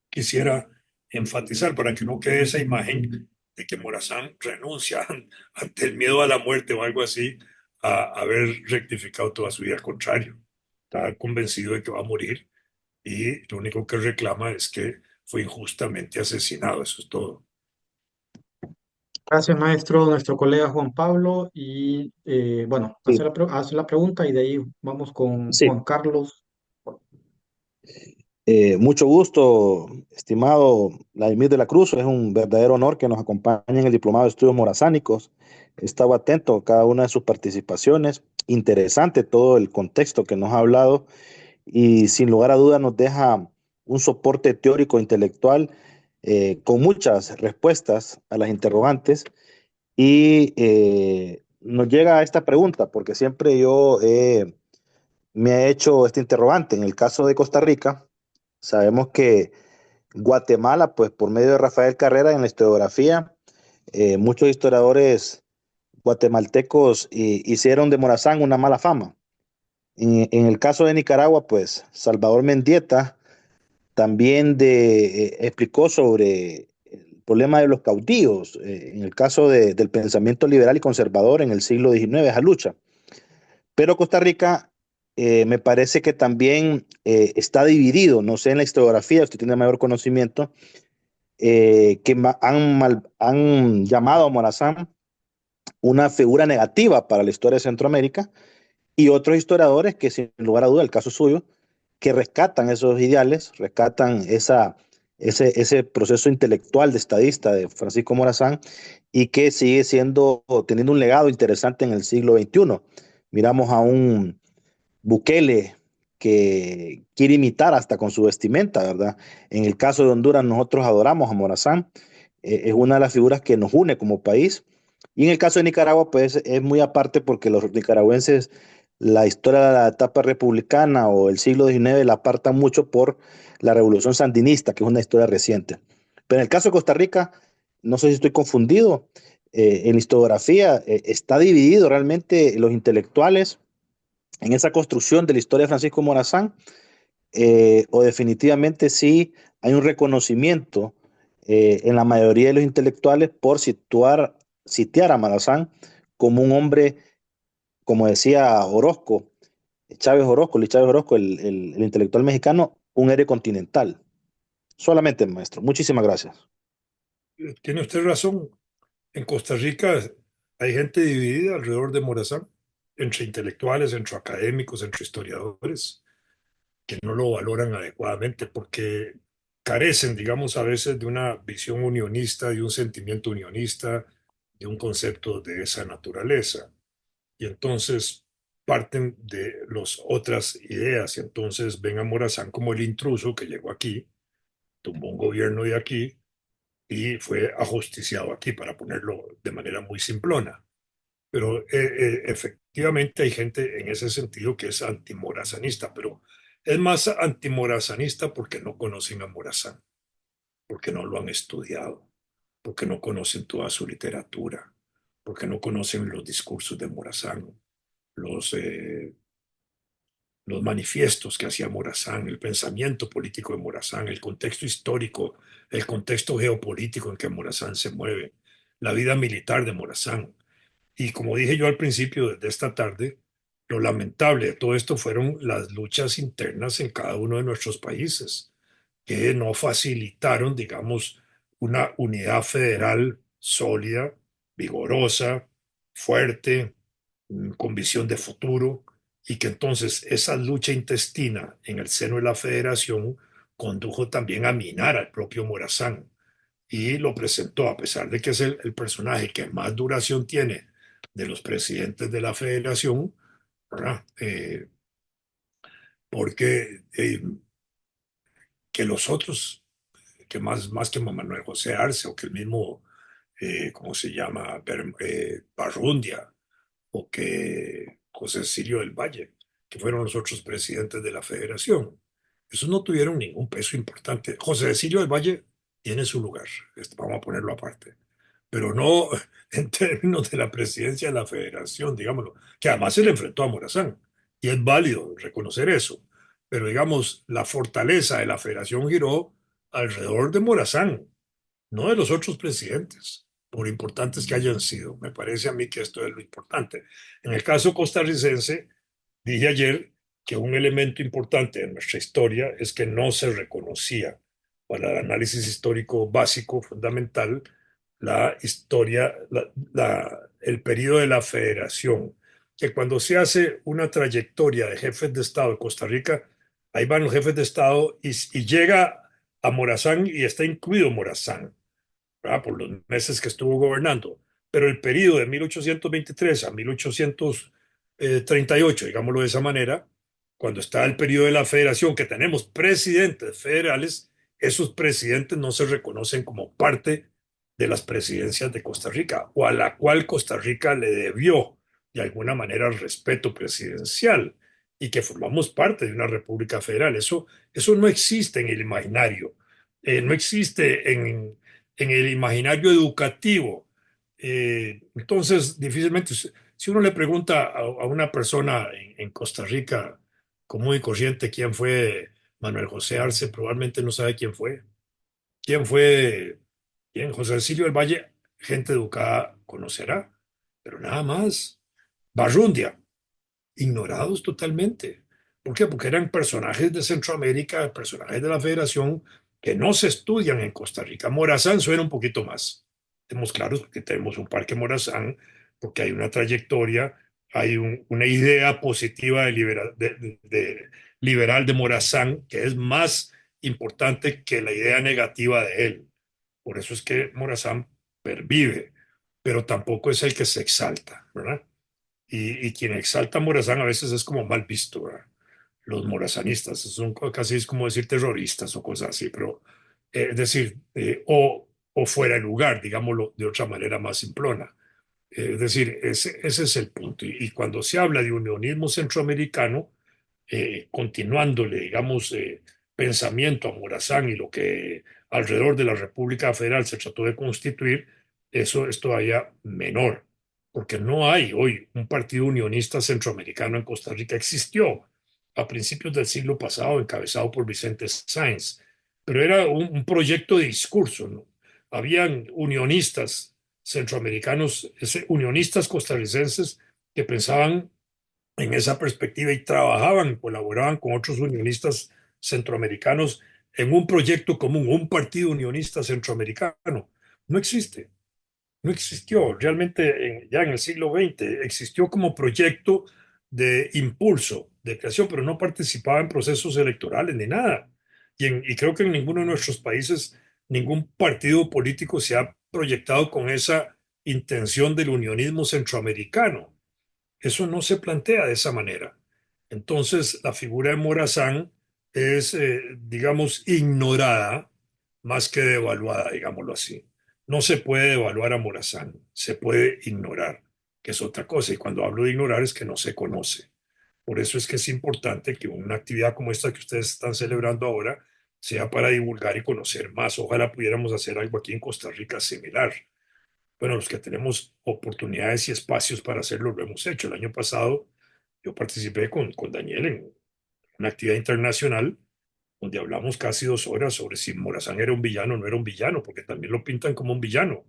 quisiera enfatizar para que no quede esa imagen de que Morazán renuncia ante el miedo a la muerte o algo así, a haber rectificado toda su vida. Al contrario, está convencido de que va a morir y lo único que reclama es que fue injustamente asesinado, eso es todo. Gracias, maestro, nuestro colega Juan Pablo. Y bueno, Sí, hace la pregunta y de ahí vamos con sí. Juan Carlos. Mucho gusto, estimado Vladimir de la Cruz. Es un verdadero honor que nos acompañe en el Diplomado de Estudios Morazánicos. He estado atento a cada una de sus participaciones. Interesante todo el contexto que nos ha hablado y sin lugar a duda nos deja un soporte teórico intelectual con muchas respuestas a las interrogantes y nos llega a esta pregunta porque siempre me he hecho este interrogante. En el caso de Costa Rica, sabemos que Guatemala, pues por medio de Rafael Carrera en la historiografía, muchos historiadores guatemaltecos hicieron de Morazán una mala fama. En el caso de Nicaragua, pues Salvador Mendieta también explicó sobre el problema de los caudillos, en el caso del pensamiento liberal y conservador en el siglo XIX, esa lucha. Pero Costa Rica me parece que también está dividido, no sé en la historiografía, usted tiene mayor conocimiento, han llamado a Morazán una figura negativa para la historia de Centroamérica y otros historiadores que sin lugar a duda, el caso suyo, que rescatan esos ideales, rescatan ese proceso intelectual de estadista de Francisco Morazán y que sigue teniendo un legado interesante en el siglo XXI. Miramos a un Bukele que quiere imitar hasta con su vestimenta, ¿verdad? En el caso de Honduras, nosotros adoramos a Morazán, es una de las figuras que nos une como país. Y en el caso de Nicaragua, pues es muy aparte porque los nicaragüenses, la historia de la etapa republicana o el siglo XIX la apartan mucho por la revolución sandinista, que es una historia reciente. Pero en el caso de Costa Rica, no sé si estoy confundido, en la historiografía está dividido realmente los intelectuales en esa construcción de la historia de Francisco Morazán, o definitivamente sí hay un reconocimiento en la mayoría de los intelectuales por sitiar a Morazán como un hombre, como decía Orozco, Luis Chávez Orozco, el intelectual mexicano, un héroe continental. Solamente, maestro. Muchísimas gracias. Tiene usted razón. En Costa Rica hay gente dividida alrededor de Morazán, entre intelectuales, entre académicos, entre historiadores, que no lo valoran adecuadamente porque carecen, digamos, a veces de una visión unionista, de un sentimiento unionista, de un concepto de esa naturaleza. Y entonces parten de las otras ideas y entonces ven a Morazán como el intruso que llegó aquí, tumbó un gobierno de aquí y fue ajusticiado aquí, para ponerlo de manera muy simplona. Pero efectivamente hay gente en ese sentido que es antimorazanista, pero es más antimorazanista porque no conocen a Morazán, porque no lo han estudiado, porque no conocen toda su literatura, porque no conocen los discursos de Morazán, los, eh, los manifiestos que hacía Morazán, el pensamiento político de Morazán, el contexto histórico, el contexto geopolítico en que Morazán se mueve, la vida militar de Morazán. Y como dije yo al principio de esta tarde, lo lamentable de todo esto fueron las luchas internas en cada uno de nuestros países, que no facilitaron, digamos, una unidad federal sólida, vigorosa, fuerte, con visión de futuro, y que entonces esa lucha intestina en el seno de la federación condujo también a minar al propio Morazán y lo presentó, a pesar de que es el personaje que más duración tiene de los presidentes de la federación, ¿verdad? Porque que los otros, que más que Manuel José Arce o que el mismo, ¿cómo se llama? Barrundia o que José Cecilio del Valle, que fueron los otros presidentes de la federación. Esos no tuvieron ningún peso importante. José Cecilio del Valle tiene su lugar, vamos a ponerlo aparte, pero no en términos de la presidencia de la federación, digámoslo, que además se le enfrentó a Morazán, y es válido reconocer eso, pero digamos, la fortaleza de la federación giró alrededor de Morazán, no de los otros presidentes, por importantes que hayan sido. Me parece a mí que esto es lo importante. En el caso costarricense, dije ayer que un elemento importante de nuestra historia es que no se reconocía para el análisis histórico básico, fundamental, la historia, el periodo de la federación, que cuando se hace una trayectoria de jefes de Estado de Costa Rica, ahí van los jefes de Estado y llega a Morazán y está incluido Morazán, ¿verdad? Por los meses que estuvo gobernando. Pero el periodo de 1823 a 1838, digámoslo de esa manera, cuando está el periodo de la federación, que tenemos presidentes federales, esos presidentes no se reconocen como parte de las presidencias de Costa Rica, o a la cual Costa Rica le debió de alguna manera el respeto presidencial, y que formamos parte de una república federal. Eso no existe en el imaginario, no existe en el imaginario educativo. Entonces, difícilmente, si uno le pregunta a una persona en Costa Rica común y corriente quién fue Manuel José Arce, probablemente no sabe quién fue. ¿Quién fue? ¿Quién? José Cecilio del Valle, gente educada conocerá, pero nada más. Barrundia, ignorados totalmente. ¿Por qué? Porque eran personajes de Centroamérica, personajes de la Federación que no se estudian en Costa Rica. Morazán suena un poquito más. Estemos claros que tenemos un parque Morazán, porque hay una trayectoria, hay una idea positiva de liberal de Morazán que es más importante que la idea negativa de él. Por eso es que Morazán pervive, pero tampoco es el que se exalta, ¿verdad? Y quien exalta a Morazán a veces es como mal visto, ¿verdad? Los morazanistas son casi es como decir terroristas o cosas así, pero es decir, o fuera de lugar, digámoslo de otra manera más simplona. Es decir, ese es el punto. Y cuando se habla de unionismo centroamericano, continuándole, digamos, pensamiento a Morazán y lo que alrededor de la República Federal se trató de constituir, eso es todavía menor, porque no hay hoy un partido unionista centroamericano en Costa Rica. Existió a principios del siglo pasado, encabezado por Vicente Sáenz, pero era un proyecto de discurso, ¿no? Habían unionistas centroamericanos, unionistas costarricenses que pensaban en esa perspectiva y trabajaban, colaboraban con otros unionistas centroamericanos en un proyecto común, un partido unionista centroamericano. No existe, no existió. Realmente ya en el siglo XX existió como proyecto de impulso, de creación, pero no participaba en procesos electorales ni nada. Y creo que en ninguno de nuestros países ningún partido político se ha proyectado con esa intención del unionismo centroamericano. Eso no se plantea de esa manera. Entonces, la figura de Morazán es, digamos, ignorada más que devaluada, digámoslo así. No se puede devaluar a Morazán, se puede ignorar, que es otra cosa. Y cuando hablo de ignorar es que no se conoce. Por eso es que es importante que una actividad como esta que ustedes están celebrando ahora sea para divulgar y conocer más. Ojalá pudiéramos hacer algo aquí en Costa Rica similar. Bueno, los que tenemos oportunidades y espacios para hacerlo lo hemos hecho. El año pasado yo participé con Daniel en una actividad internacional donde hablamos casi 2 horas sobre si Morazán era un villano o no era un villano, porque también lo pintan como un villano.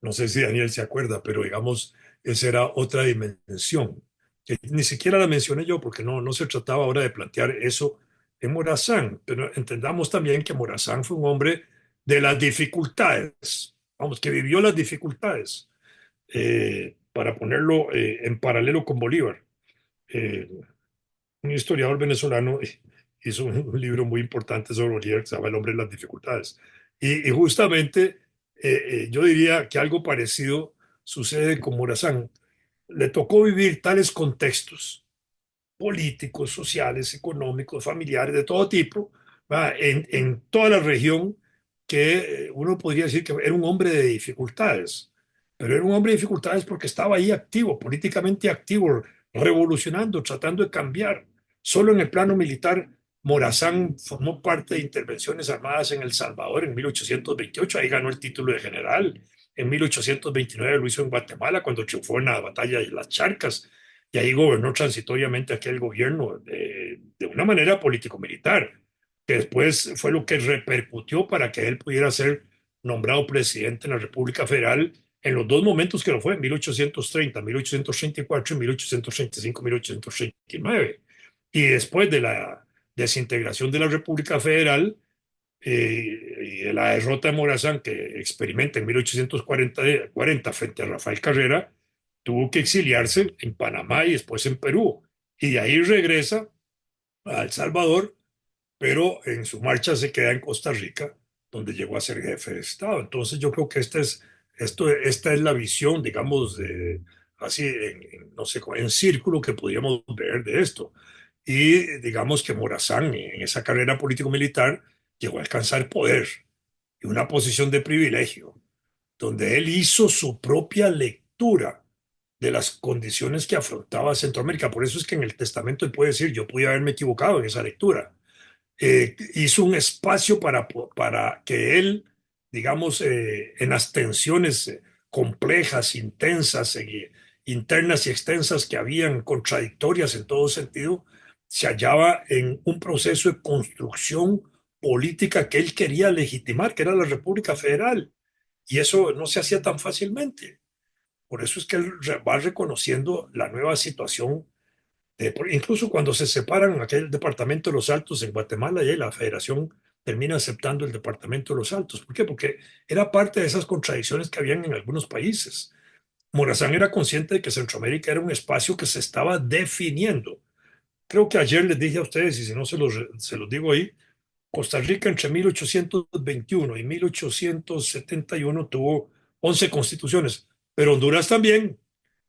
No sé si Daniel se acuerda, pero digamos, esa era otra dimensión, que ni siquiera la mencioné yo, porque no se trataba ahora de plantear eso en Morazán, pero entendamos también que Morazán fue un hombre de las dificultades, vamos, que vivió las dificultades, para ponerlo en paralelo con Bolívar. Eh, un historiador venezolano hizo un libro muy importante sobre Bolívar que se llama El hombre de las dificultades. Y justamente yo diría que algo parecido sucede con Morazán. Le tocó vivir tales contextos políticos, sociales, económicos, familiares, de todo tipo, ¿va? En toda la región, que uno podría decir que era un hombre de dificultades, pero era un hombre de dificultades porque estaba ahí activo, políticamente activo, revolucionando, tratando de cambiar. Solo en el plano militar, Morazán formó parte de intervenciones armadas en El Salvador en 1828, ahí ganó el título de general. En 1829 lo hizo en Guatemala cuando triunfó en la batalla de las Charcas y ahí gobernó transitoriamente aquel gobierno de una manera político-militar, que después fue lo que repercutió para que él pudiera ser nombrado presidente en la República Federal en los dos momentos que lo fue, en 1830, 1834 y 1835, 1839. Y después de la desintegración de la República Federal y de la derrota de Morazán que experimenta en 1840 frente a Rafael Carrera, tuvo que exiliarse en Panamá y después en Perú. Y de ahí regresa a El Salvador, pero en su marcha se queda en Costa Rica, donde llegó a ser jefe de Estado. Entonces yo creo que esta es la visión, digamos, así, no sé, en círculo que podríamos ver de esto. Y digamos que Morazán, en esa carrera político-militar, llegó a alcanzar poder y una posición de privilegio, donde él hizo su propia lectura de las condiciones que afrontaba Centroamérica. Por eso es que en el testamento él puede decir, yo pude haberme equivocado en esa lectura. Hizo un espacio para que él, digamos, en las tensiones complejas, intensas, internas y extensas que habían, contradictorias en todo sentido, se hallaba en un proceso de construcción política que él quería legitimar, que era la República Federal. Y eso no se hacía tan fácilmente. Por eso es que él va reconociendo la nueva situación. Incluso cuando se separan aquel departamento de los Altos en Guatemala, y la federación termina aceptando el departamento de los Altos. ¿Por qué? Porque era parte de esas contradicciones que habían en algunos países. Morazán era consciente de que Centroamérica era un espacio que se estaba definiendo. Creo que ayer les dije a ustedes, y si no se los digo ahí, Costa Rica entre 1821 y 1871 tuvo 11 constituciones, pero Honduras también,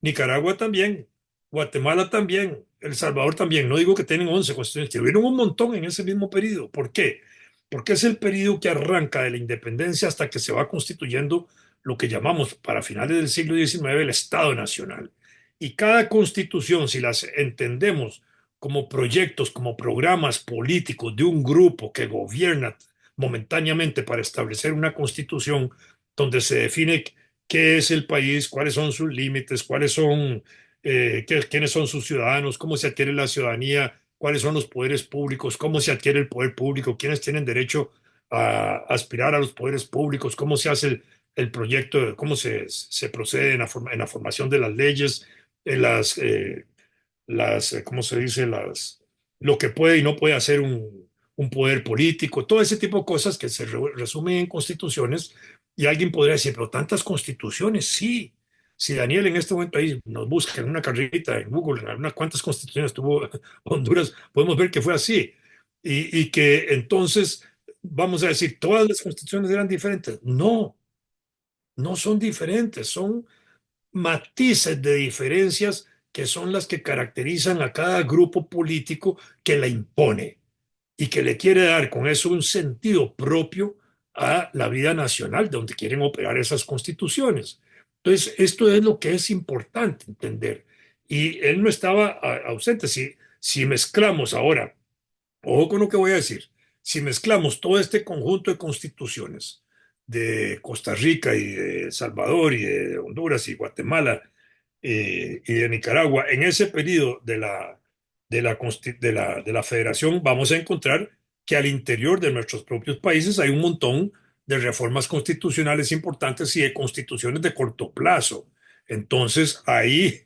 Nicaragua también, Guatemala también, El Salvador también. No digo que tienen 11 constituciones, tuvieron un montón en ese mismo periodo. ¿Por qué? Porque es el periodo que arranca de la independencia hasta que se va constituyendo lo que llamamos para finales del siglo XIX el Estado Nacional. Y cada constitución, si las entendemos como proyectos, como programas políticos de un grupo que gobierna momentáneamente para establecer una constitución donde se define qué es el país, cuáles son sus límites, cuáles son, quiénes son sus ciudadanos, cómo se adquiere la ciudadanía, cuáles son los poderes públicos, cómo se adquiere el poder público, quiénes tienen derecho a aspirar a los poderes públicos, cómo se hace el proyecto, cómo se procede en la formación de las leyes, en ¿cómo se dice? Lo que puede y no puede hacer un poder político, todo ese tipo de cosas que se resumen en constituciones. Y alguien podría decir, pero tantas constituciones, sí. Si Daniel en este momento ahí nos busca en una carrerita en Google, en algunas cuantas constituciones tuvo Honduras, podemos ver que fue así. Y que entonces, vamos a decir, todas las constituciones eran diferentes. No, no son diferentes, son matices de diferencias que son las que caracterizan a cada grupo político que la impone y que le quiere dar con eso un sentido propio a la vida nacional, donde quieren operar esas constituciones. Entonces, esto es lo que es importante entender. Y él no estaba ausente. Si mezclamos ahora, ojo con lo que voy a decir, si mezclamos todo este conjunto de constituciones de Costa Rica y de El Salvador y de Honduras y Guatemala y de Nicaragua, en ese periodo de la federación vamos a encontrar que al interior de nuestros propios países hay un montón de reformas constitucionales importantes y de constituciones de corto plazo. Entonces ahí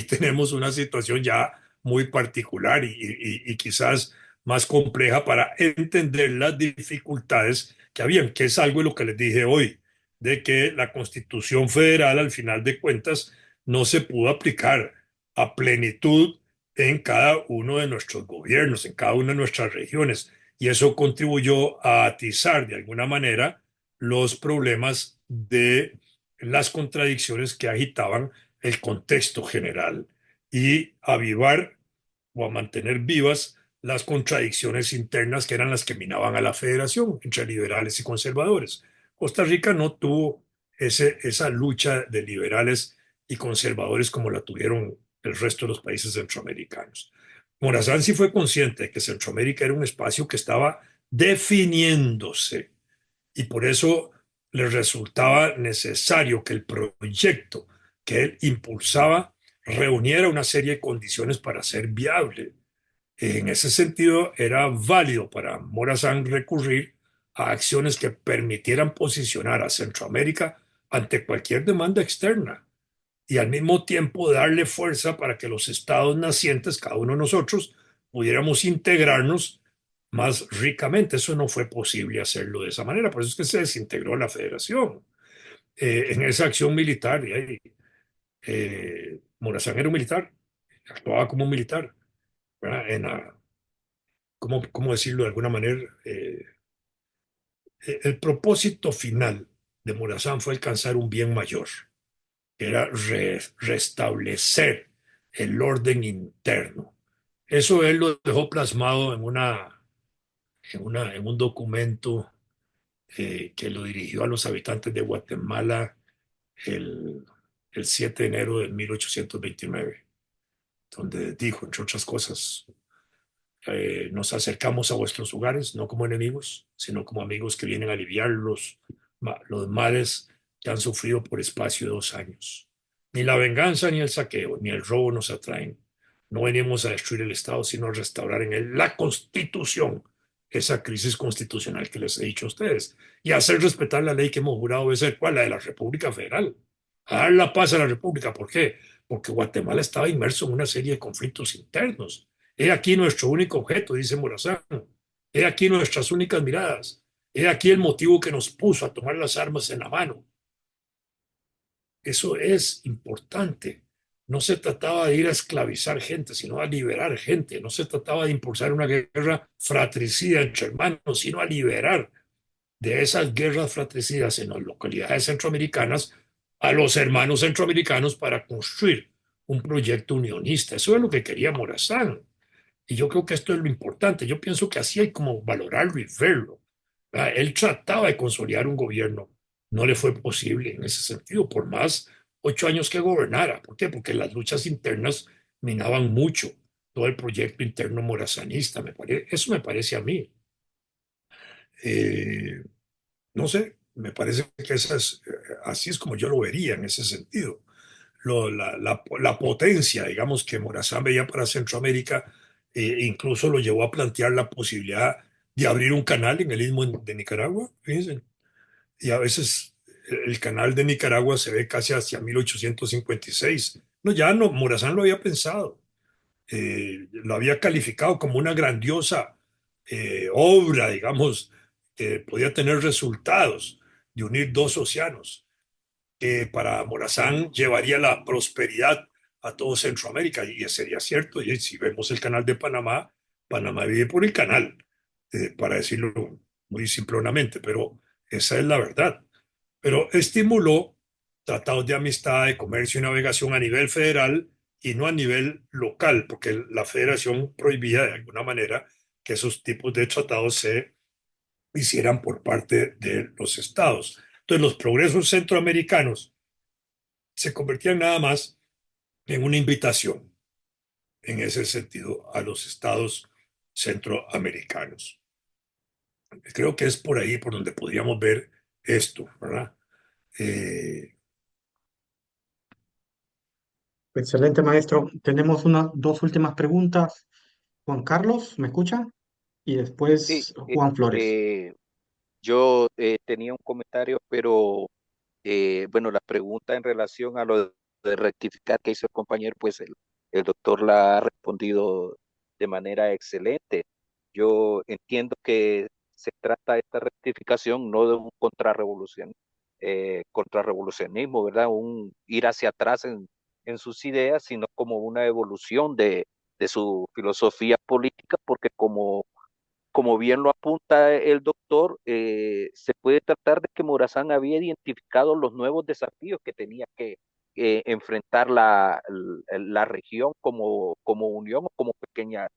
tenemos una situación ya muy particular y quizás más compleja para entender las dificultades que habían, que es algo de lo que les dije hoy, de que la Constitución Federal al final de cuentas no se pudo aplicar a plenitud en cada uno de nuestros gobiernos, en cada una de nuestras regiones. Y eso contribuyó a atizar de alguna manera los problemas de las contradicciones que agitaban el contexto general y avivar o a mantener vivas las contradicciones internas que eran las que minaban a la federación entre liberales y conservadores. Costa Rica no tuvo esa lucha de liberales y conservadores como la tuvieron el resto de los países centroamericanos. Morazán sí fue consciente de que Centroamérica era un espacio que estaba definiéndose y por eso le resultaba necesario que el proyecto que él impulsaba reuniera una serie de condiciones para ser viable. En ese sentido, era válido para Morazán recurrir a acciones que permitieran posicionar a Centroamérica ante cualquier demanda externa y al mismo tiempo darle fuerza para que los estados nacientes, cada uno de nosotros, pudiéramos integrarnos más ricamente. Eso no fue posible hacerlo de esa manera, por eso es que se desintegró la federación. En esa acción militar, Morazán era un militar, actuaba como un militar, ¿verdad? ¿Cómo decirlo de alguna manera? El propósito final de Morazán fue alcanzar un bien mayor, que era restablecer el orden interno. Eso él lo dejó plasmado en un documento que lo dirigió a los habitantes de Guatemala el, el 7 de enero de 1829, donde dijo, entre otras cosas, nos acercamos a vuestros hogares, no como enemigos, sino como amigos que vienen a aliviar los males que han sufrido por espacio de 2 años. Ni la venganza, ni el saqueo, ni el robo nos atraen. No venimos a destruir el Estado, sino a restaurar en él la Constitución, esa crisis constitucional que les he dicho a ustedes, y hacer respetar la ley que hemos jurado obedecer, ¿cuál? La de la República Federal. A dar la paz a la República. ¿Por qué? Porque Guatemala estaba inmerso en una serie de conflictos internos. He aquí nuestro único objeto, dice Morazán. He aquí nuestras únicas miradas. He aquí el motivo que nos puso a tomar las armas en la mano. Eso es importante. no se trataba de ir a esclavizar gente, sino a liberar gente. No se trataba de impulsar una guerra fratricida entre hermanos, sino a liberar de esas guerras fratricidas en las localidades centroamericanas a los hermanos centroamericanos para construir un proyecto unionista. Eso es lo que quería Morazán. Y yo creo que esto es lo importante. Yo pienso que así hay como valorarlo y verlo. Él trataba de consolidar un gobierno. No le fue posible en ese sentido, por más 8 años que gobernara. ¿Por qué? Porque las luchas internas minaban mucho todo el proyecto interno morazanista. Eso me parece a mí. Eh, no sé, me parece que así es como yo lo vería en ese sentido. La potencia, digamos, que Morazán veía para Centroamérica, incluso lo llevó a plantear la posibilidad de abrir un canal en el istmo de Nicaragua, fíjense. Y a veces el canal de Nicaragua se ve casi hacia 1856. No, ya no, Morazán lo había pensado, lo había calificado como una grandiosa obra, digamos, que podía tener resultados de unir dos océanos, que para Morazán llevaría la prosperidad a todo Centroamérica, y sería cierto. Y si vemos el canal de Panamá, Panamá vive por el canal, para decirlo muy simplonamente, pero esa es la verdad. Pero estimuló tratados de amistad, de comercio y navegación a nivel federal y no a nivel local, porque la federación prohibía de alguna manera que esos tipos de tratados se hicieran por parte de los estados. Entonces, los progresos centroamericanos se convertían nada más en una invitación, en ese sentido, a los estados centroamericanos. Creo que es por ahí por donde podríamos ver esto, ¿verdad? Eh, Excelente, maestro. Tenemos unas dos últimas preguntas. Juan Carlos, ¿me escucha? Y Sí, después Juan Flores. yo tenía un comentario, pero bueno, la pregunta en relación a lo de rectificar que hizo el compañero, pues el doctor la ha respondido de manera excelente. Yo entiendo que se trata esta rectificación no de un contrarrevolucionismo, ¿verdad? Un ir hacia atrás en sus ideas, sino como una evolución de su filosofía política, porque como bien lo apunta el doctor, se puede tratar de que Morazán había identificado los nuevos desafíos que tenía que enfrentar la región como unión o como pequeñas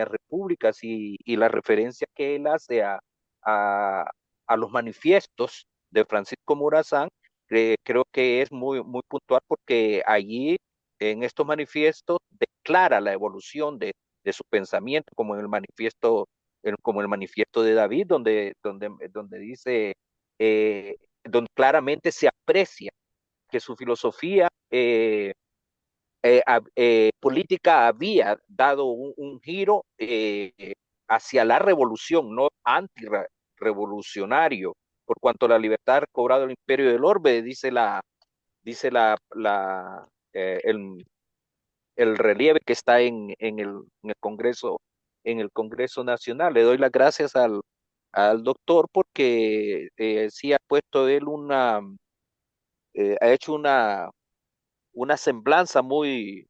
repúblicas, y la referencia que él hace a, a los manifiestos de Francisco Morazán, creo que es muy puntual, porque allí en estos manifiestos declara la evolución de su pensamiento, como el manifiesto de David, donde dice, donde claramente se aprecia que su filosofía política había dado un giro hacia la revolución, no antirrevolucionario, por cuanto la libertad ha recobrado el imperio del orbe, dice el relieve que está en el Congreso Nacional. Le doy las gracias al doctor, porque sí ha puesto él ha hecho una semblanza muy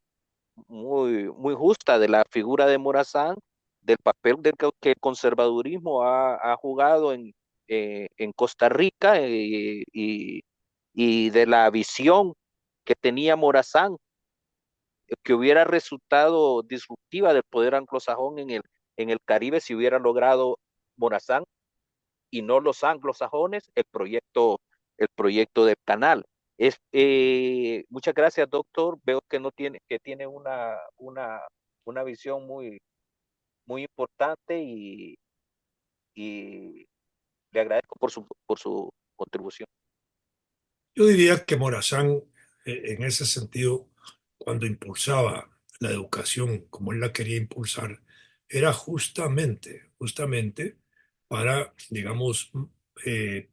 justa de la figura de Morazán, del papel que el conservadurismo ha jugado en Costa Rica, y de la visión que tenía Morazán, que hubiera resultado disruptiva del poder anglosajón en el Caribe, si hubiera logrado Morazán y no los anglosajones el proyecto del canal. Muchas gracias, doctor. Veo que tiene una visión muy importante, y le agradezco por su contribución. yo diría que Morazán, en ese sentido, cuando impulsaba la educación como él la quería impulsar, era justamente para, digamos, eh,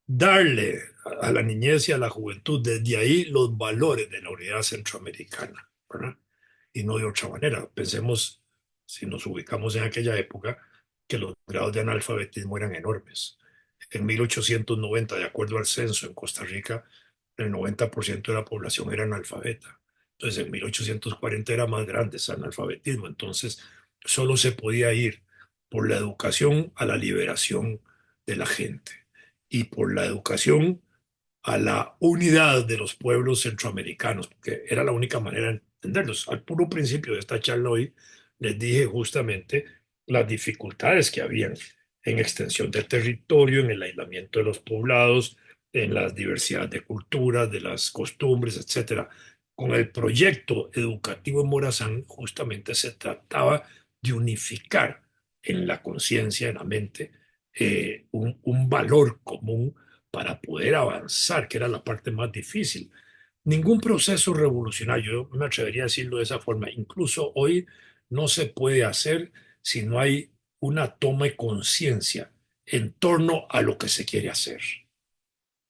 darle a la niñez y a la juventud desde ahí los valores de la unidad centroamericana, ¿verdad? Y no de otra manera. Pensemos, si nos ubicamos en aquella época, que los grados de analfabetismo eran enormes. En 1890, de acuerdo al censo en Costa Rica, el 90% de la población era analfabeta. Entonces, en 1840 era más grande ese analfabetismo. Entonces, solo se podía ir por la educación a la liberación de la gente y por la educación a la unidad de los pueblos centroamericanos, porque era la única manera de entenderlos. Al puro principio de esta charla hoy les dije justamente las dificultades que habían en extensión del territorio, en el aislamiento de los poblados, en la diversidad de culturas, de las costumbres, etcétera. Con el proyecto educativo en Morazán justamente se trataba de unificar en la conciencia, en la mente, un valor común para poder avanzar, que era la parte más difícil. Ningún proceso revolucionario, yo me atrevería a decirlo de esa forma, incluso hoy no se puede hacer si no hay una toma de conciencia en torno a lo que se quiere hacer.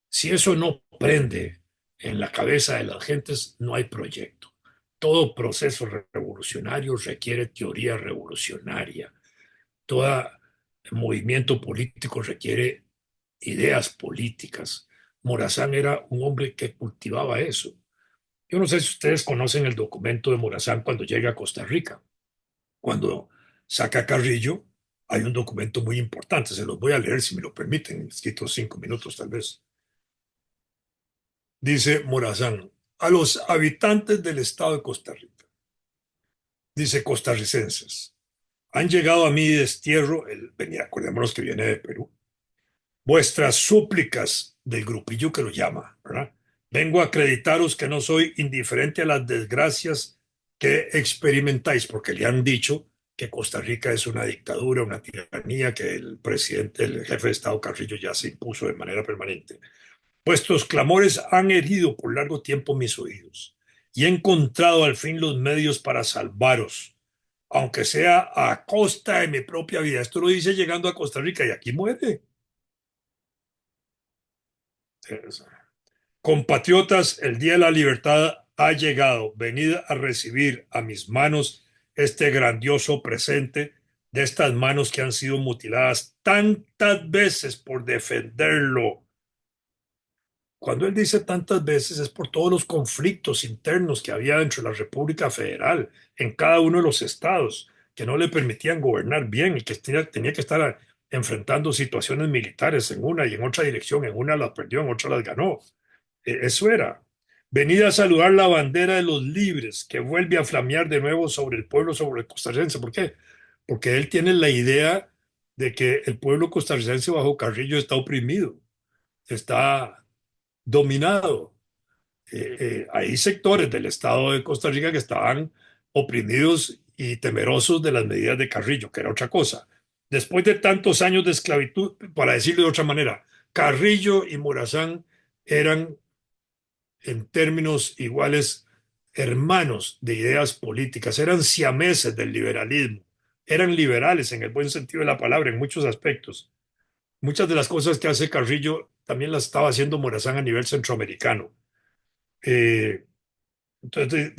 Si eso no prende en la cabeza de las gentes, no hay proyecto. Todo proceso revolucionario requiere teoría revolucionaria. Todo movimiento político requiere ideas políticas. Morazán era un hombre que cultivaba eso. Yo no sé si ustedes conocen el documento de Morazán cuando llega a Costa Rica. Cuando saca a Carrillo, hay un documento muy importante. Se los voy a leer si me lo permiten. Les quito 5 minutos tal vez. Dice Morazán, a los habitantes del estado de Costa Rica, dice costarricenses, han llegado a mi destierro, acordémonos que viene de Perú, vuestras súplicas del grupillo que lo llama, ¿verdad? Vengo a acreditaros que no soy indiferente a las desgracias que experimentáis, porque le han dicho que Costa Rica es una dictadura, una tiranía, que el presidente, el jefe de Estado Carrillo ya se impuso de manera permanente. Vuestros clamores han herido por largo tiempo mis oídos y he encontrado al fin los medios para salvaros, aunque sea a costa de mi propia vida. Esto lo dice llegando a Costa Rica y aquí muere. Compatriotas, el día de la libertad ha llegado. Venid a recibir a mis manos este grandioso presente de estas manos que han sido mutiladas tantas veces por defenderlo. Cuando él dice tantas veces es por todos los conflictos internos que había dentro de la República Federal, en cada uno de los estados, que no le permitían gobernar bien y que tenía que estar enfrentando situaciones militares en una y en otra dirección. En una las perdió, en otra las ganó. Eso era. Venid a saludar la bandera de los libres que vuelve a flamear de nuevo sobre el pueblo, sobre el costarricense. ¿Por qué? Porque él tiene la idea de que el pueblo costarricense bajo Carrillo está oprimido, está dominado. Hay sectores del Estado de Costa Rica que estaban oprimidos y temerosos de las medidas de Carrillo, que era otra cosa. Después de tantos años de esclavitud, para decirlo de otra manera, Carrillo y Morazán eran en términos iguales hermanos de ideas políticas, eran siameses del liberalismo, eran liberales en el buen sentido de la palabra en muchos aspectos. Muchas de las cosas que hace Carrillo también las estaba haciendo Morazán a nivel centroamericano. Eh, entonces,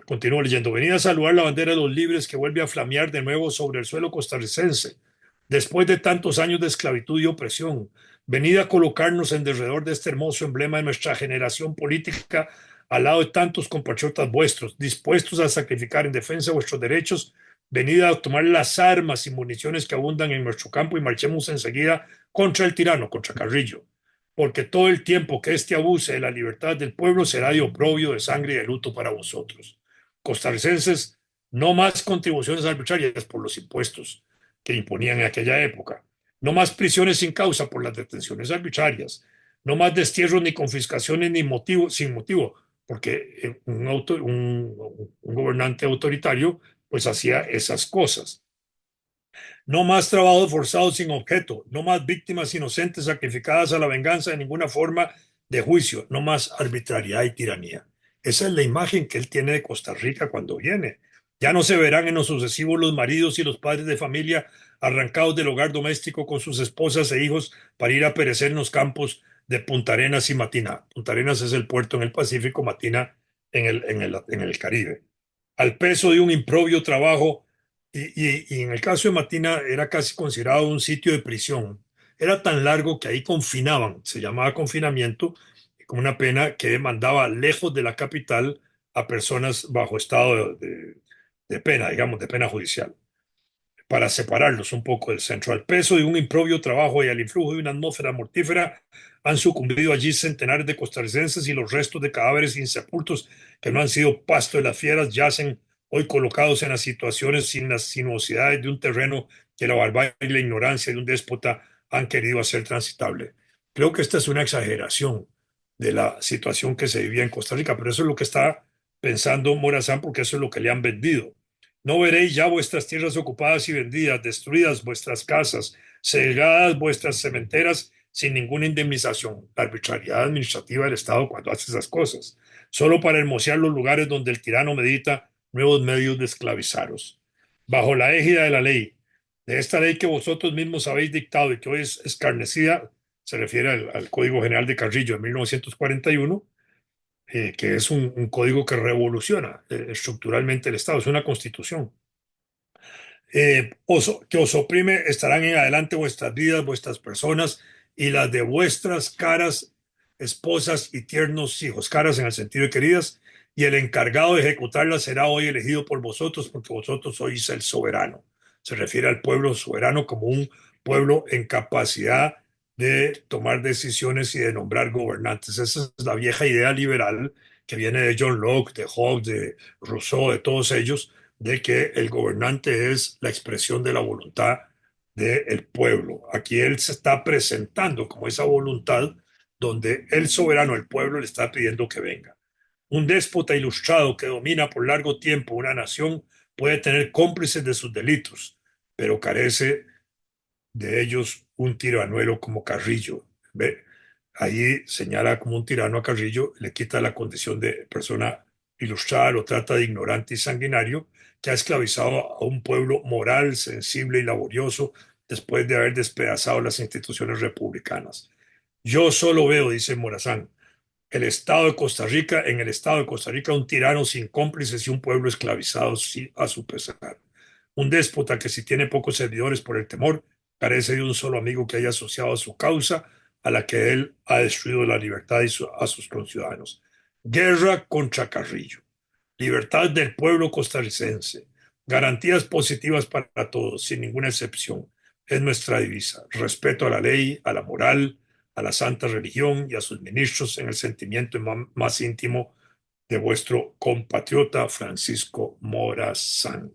continúo leyendo. Venid a saludar la bandera de los libres que vuelve a flamear de nuevo sobre el suelo costarricense. Después de tantos años de esclavitud y opresión, venid a colocarnos en derredor de este hermoso emblema de nuestra generación política al lado de tantos compatriotas vuestros, dispuestos a sacrificar en defensa de vuestros derechos. Venid a tomar las armas y municiones que abundan en nuestro campo y marchemos enseguida contra el tirano, contra Carrillo, porque todo el tiempo que éste abuse de la libertad del pueblo será de oprobio, de sangre y de luto para vosotros. Costarricenses, no más contribuciones arbitrarias por los impuestos que imponían en aquella época, no más prisiones sin causa por las detenciones arbitrarias, no más destierros ni confiscaciones ni motivo, sin motivo, porque un gobernante autoritario pues hacía esas cosas. No más trabajo forzado sin objeto, no más víctimas inocentes sacrificadas a la venganza de ninguna forma de juicio, no más arbitrariedad y tiranía. Esa es la imagen que él tiene de Costa Rica cuando viene. Ya no se verán en lo sucesivo los maridos y los padres de familia arrancados del hogar doméstico con sus esposas e hijos para ir a perecer en los campos de Punta Arenas y Matina. Punta Arenas es el puerto en el Pacífico, Matina en el Caribe. Al peso de un improbio trabajo y en el caso de Matina era casi considerado un sitio de prisión. Era tan largo que ahí confinaban, se llamaba confinamiento, como una pena que mandaba lejos de la capital a personas bajo estado de pena, digamos, de pena judicial, para separarlos un poco del centro. Al peso de un improbio trabajo y al influjo de una atmósfera mortífera han sucumbido allí centenares de costarricenses, y los restos de cadáveres insepultos que no han sido pasto de las fieras yacen hoy colocados en las situaciones sin las sinuosidades de un terreno que la barbarie y la ignorancia de un déspota han querido hacer transitable. Creo que esta es una exageración de la situación que se vivía en Costa Rica, pero eso es lo que está pensando Morazán, porque eso es lo que le han vendido. No veréis ya vuestras tierras ocupadas y vendidas, destruidas vuestras casas, cegadas vuestras cementeras sin ninguna indemnización. La arbitrariedad administrativa del Estado cuando hace esas cosas, solo para hermosear los lugares donde el tirano medita nuevos medios de esclavizaros. Bajo la égida de la ley, de esta ley que vosotros mismos habéis dictado y que hoy es escarnecida, se refiere al Código General de Carrillo de 1941, que es un código que revoluciona estructuralmente el Estado, es una constitución. Que os oprime, estarán en adelante vuestras vidas, vuestras personas y las de vuestras caras esposas y tiernos hijos, caras en el sentido de queridas, y el encargado de ejecutarlas será hoy elegido por vosotros, porque vosotros sois el soberano. Se refiere al pueblo soberano como un pueblo en capacidad de tomar decisiones y de nombrar gobernantes. Esa es la vieja idea liberal que viene de John Locke, de Hobbes, de Rousseau, de todos ellos, de que el gobernante es la expresión de la voluntad del pueblo. Aquí él se está presentando como esa voluntad donde el soberano, el pueblo, le está pidiendo que venga. Un déspota ilustrado que domina por largo tiempo una nación puede tener cómplices de sus delitos, pero carece de ellos un tiranuelo como Carrillo. ¿Ve? Ahí señala como un tirano a Carrillo, le quita la condición de persona ilustrada, lo trata de ignorante y sanguinario, que ha esclavizado a un pueblo moral, sensible y laborioso después de haber despedazado las instituciones republicanas. Yo solo veo, dice Morazán, el Estado de Costa Rica, en el Estado de Costa Rica, un tirano sin cómplices y un pueblo esclavizado a su pesar. Un déspota que, si tiene pocos servidores por el temor, carece de un solo amigo que haya asociado a su causa, a la que él ha destruido la libertad a sus conciudadanos. Guerra contra Carrillo. Libertad del pueblo costarricense. Garantías positivas para todos, sin ninguna excepción. Es nuestra divisa. Respeto a la ley, a la moral, a la santa religión y a sus ministros en el sentimiento más íntimo de vuestro compatriota Francisco Morazán.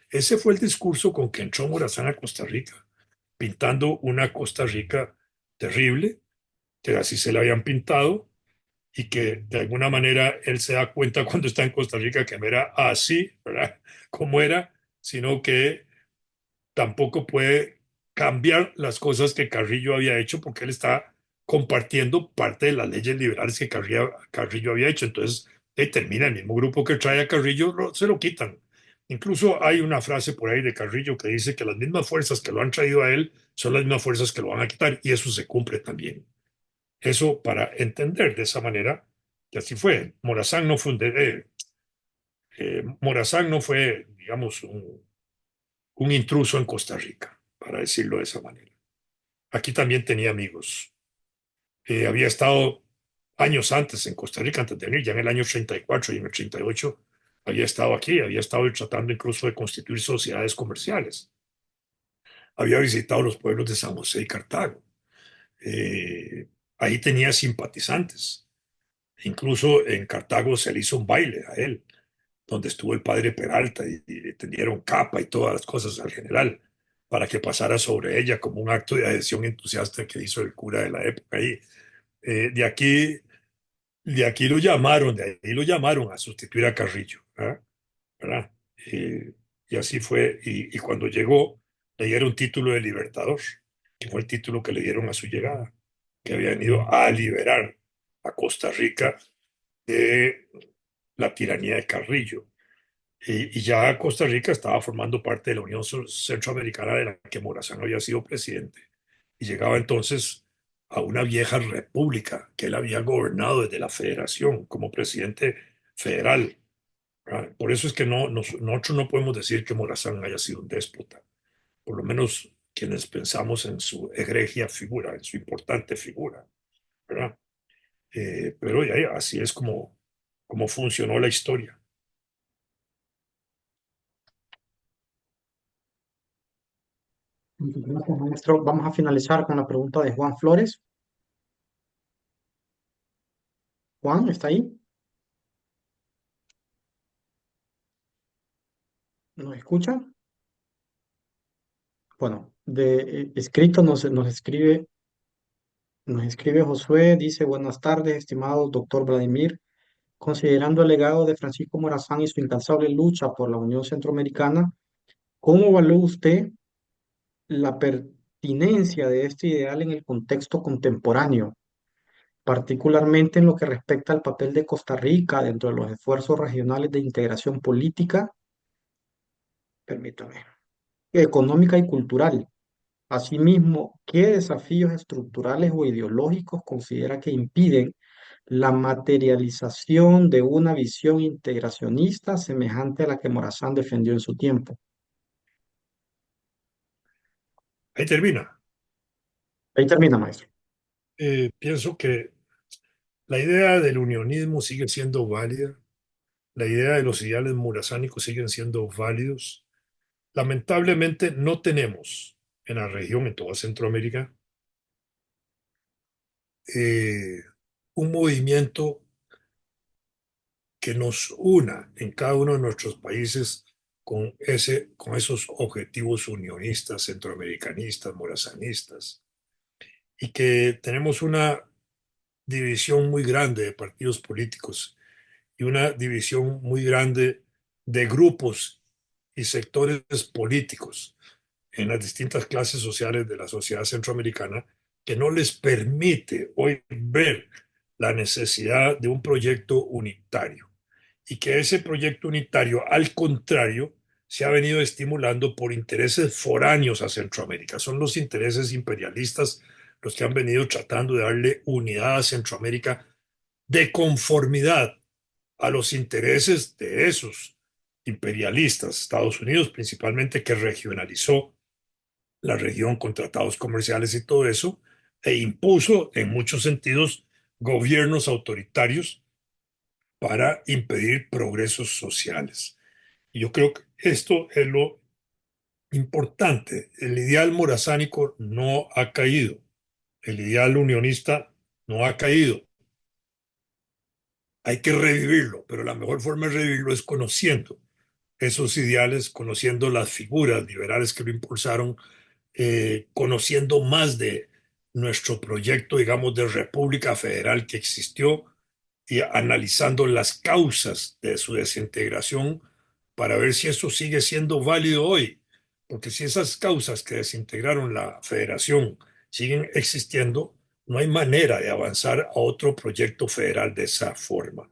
Ese fue el discurso con que entró Morazán a Costa Rica, pintando una Costa Rica terrible, que así se la habían pintado, y que de alguna manera él se da cuenta cuando está en Costa Rica que no era así, ¿verdad? Como era, sino que tampoco puede cambiar las cosas que Carrillo había hecho, porque él está compartiendo parte de las leyes liberales que Carrillo había hecho. Entonces, termina el mismo grupo que trae a Carrillo, se lo quitan. Incluso hay una frase por ahí de Carrillo que dice que las mismas fuerzas que lo han traído a él son las mismas fuerzas que lo van a quitar, y eso se cumple también. Eso para entender de esa manera que así fue. Morazán no fue, digamos, un intruso en Costa Rica, para decirlo de esa manera. Aquí también tenía amigos. Había estado años antes en Costa Rica, antes de venir, ya en el año 34 y en el 38 había estado aquí, había estado tratando incluso de constituir sociedades comerciales. Había visitado los pueblos de San José y Cartago. Ahí tenía simpatizantes. Incluso en Cartago se le hizo un baile a él, donde estuvo el padre Peralta, y le tendieron capa y todas las cosas al general para que pasara sobre ella como un acto de adhesión entusiasta que hizo el cura de la época. Y de aquí, de ahí lo llamaron a sustituir a Carrillo, ¿verdad? Y así fue. Y cuando llegó, le dieron título de libertador, que fue el título que le dieron a su llegada, que había venido a liberar a Costa Rica de la tiranía de Carrillo. Y ya Costa Rica estaba formando parte de la Unión Centroamericana, de la que Morazán había sido presidente. Y llegaba entonces a una vieja república que él había gobernado desde la federación como presidente federal. Por eso es que nosotros no podemos decir que Morazán haya sido un déspota. Por lo menos quienes pensamos en su egregia figura, en su importante figura, ¿verdad? Pero ya, así es como funcionó la historia. Muchas gracias, maestro. Vamos a finalizar con la pregunta de Juan Flores. Juan, ¿está ahí? ¿Nos escucha? Bueno, de escrito nos escribe Josué, dice, buenas tardes, estimado doctor Vladimir. Considerando el legado de Francisco Morazán y su incansable lucha por la Unión Centroamericana, ¿cómo evalúa usted la pertinencia de este ideal en el contexto contemporáneo, particularmente en lo que respecta al papel de Costa Rica dentro de los esfuerzos regionales de integración política, permítame, económica y cultural? Asimismo, ¿qué desafíos estructurales o ideológicos considera que impiden la materialización de una visión integracionista semejante a la que Morazán defendió en su tiempo? Ahí termina. Ahí termina, maestro. Pienso que la idea del unionismo sigue siendo válida, la idea de los ideales murazánicos siguen siendo válidos. Lamentablemente no tenemos en la región, en toda Centroamérica, eh, un movimiento que nos una en cada uno de nuestros países con esos objetivos unionistas, centroamericanistas, morazanistas, y que tenemos una división muy grande de partidos políticos y una división muy grande de grupos y sectores políticos en las distintas clases sociales de la sociedad centroamericana que no les permite hoy ver la necesidad de un proyecto unitario y que ese proyecto unitario, al contrario, se ha venido estimulando por intereses foráneos a Centroamérica. Son los intereses imperialistas los que han venido tratando de darle unidad a Centroamérica de conformidad a los intereses de esos imperialistas, Estados Unidos principalmente, que regionalizó la región con tratados comerciales y todo eso, e impuso en muchos sentidos gobiernos autoritarios para impedir progresos sociales. Y yo creo que esto es lo importante. El ideal morazánico no ha caído. El ideal unionista no ha caído. Hay que revivirlo, pero la mejor forma de revivirlo es conociendo esos ideales, conociendo las figuras liberales que lo impulsaron, conociendo más de nuestro proyecto, digamos, de República Federal que existió y analizando las causas de su desintegración para ver si eso sigue siendo válido hoy. Porque si esas causas que desintegraron la federación siguen existiendo, no hay manera de avanzar a otro proyecto federal de esa forma,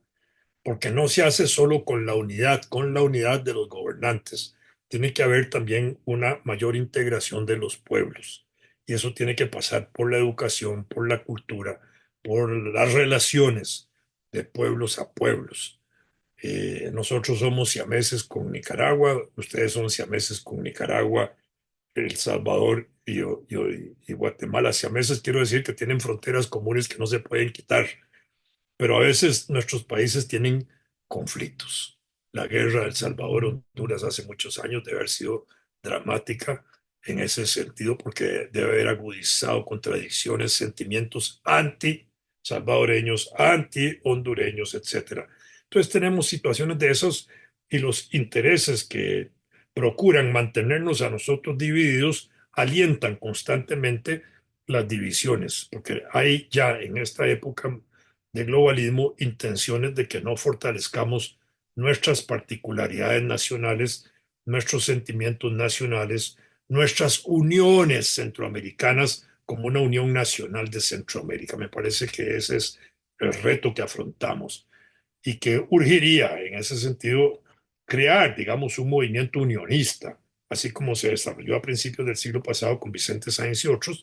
porque no se hace solo con la unidad de los gobernantes. Tiene que haber también una mayor integración de los pueblos. Y eso tiene que pasar por la educación, por la cultura, por las relaciones de pueblos a pueblos. Nosotros somos siameses con Nicaragua, ustedes son siameses con Nicaragua, El Salvador y Guatemala. Siameses quiero decir que tienen fronteras comunes que no se pueden quitar, pero a veces nuestros países tienen conflictos. La guerra de El Salvador, Honduras, hace muchos años debe haber sido dramática en ese sentido porque debe haber agudizado contradicciones, sentimientos anti-salvadoreños, anti-hondureños, etcétera. Entonces tenemos situaciones de esos y los intereses que procuran mantenernos a nosotros divididos alientan constantemente las divisiones, porque hay ya en esta época de globalismo intenciones de que no fortalezcamos nuestras particularidades nacionales, nuestros sentimientos nacionales, nuestras uniones centroamericanas como una unión nacional de Centroamérica. Me parece que ese es el reto que afrontamos y que urgiría en ese sentido crear, digamos, un movimiento unionista, así como se desarrolló a principios del siglo pasado con Vicente Sáenz y otros,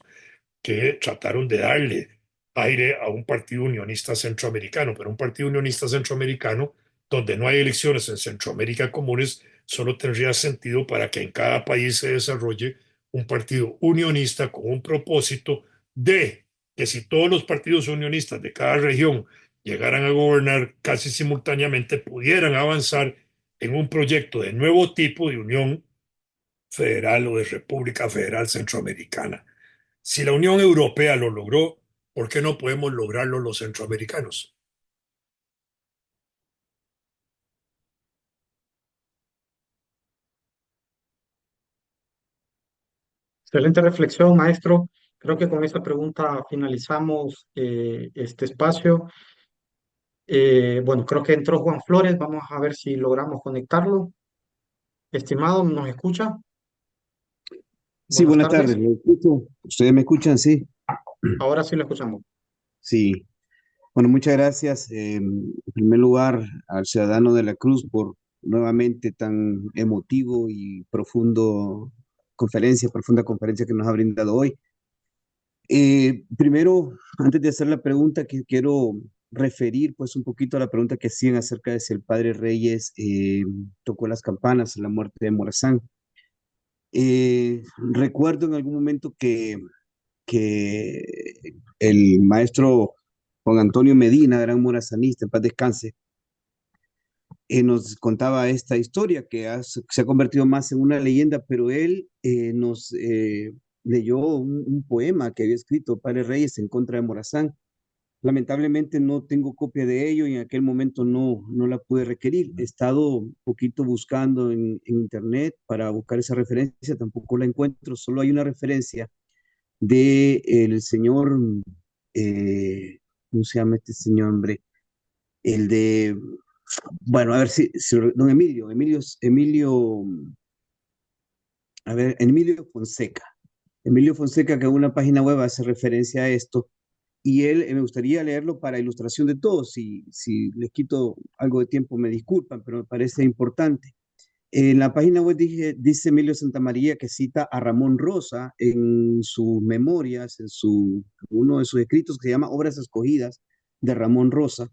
que trataron de darle aire a un partido unionista centroamericano, pero un partido unionista centroamericano donde no hay elecciones en Centroamérica comunes solo tendría sentido para que en cada país se desarrolle un partido unionista con un propósito de que si todos los partidos unionistas de cada región llegaran a gobernar casi simultáneamente, pudieran avanzar en un proyecto de nuevo tipo de unión federal o de República Federal Centroamericana. Si la Unión Europea lo logró, ¿por qué no podemos lograrlo los centroamericanos? Excelente reflexión, maestro. Creo que con esta pregunta finalizamos este espacio. Bueno, creo que entró Juan Flores. Vamos a ver si logramos conectarlo. Estimado, ¿nos escucha? Sí, Buenas buenas tardes. tardes, lo escucho. ¿Ustedes me escuchan? Sí. Ahora sí lo escuchamos. Sí. Bueno, muchas gracias. En primer lugar, al ciudadano de la Cruz por nuevamente tan emotivo y profunda conferencia que nos ha brindado hoy. Primero, antes de hacer la pregunta, que quiero referir pues un poquito a la pregunta que hacían acerca de si el padre Reyes tocó las campanas en la muerte de Morazán. Recuerdo en algún momento que el maestro Juan Antonio Medina, gran morazanista, en paz descanse, nos contaba esta historia se ha convertido más en una leyenda, pero él nos leyó un poema que había escrito Padre Reyes en contra de Morazán. Lamentablemente no tengo copia de ello y en aquel momento no la pude requerir. He estado un poquito buscando en internet para buscar esa referencia, tampoco la encuentro, solo hay una referencia de el señor, eh, ¿cómo se llama este señor, hombre? El de, bueno, a ver si don Emilio, a ver, Emilio Fonseca. Emilio Fonseca, que en una página web hace referencia a esto, y él, me gustaría leerlo para ilustración de todos. Si les quito algo de tiempo, me disculpan, pero me parece importante. En la página web dice Emilio Santamaría que cita a Ramón Rosa en sus memorias, uno de sus escritos que se llama Obras Escogidas de Ramón Rosa.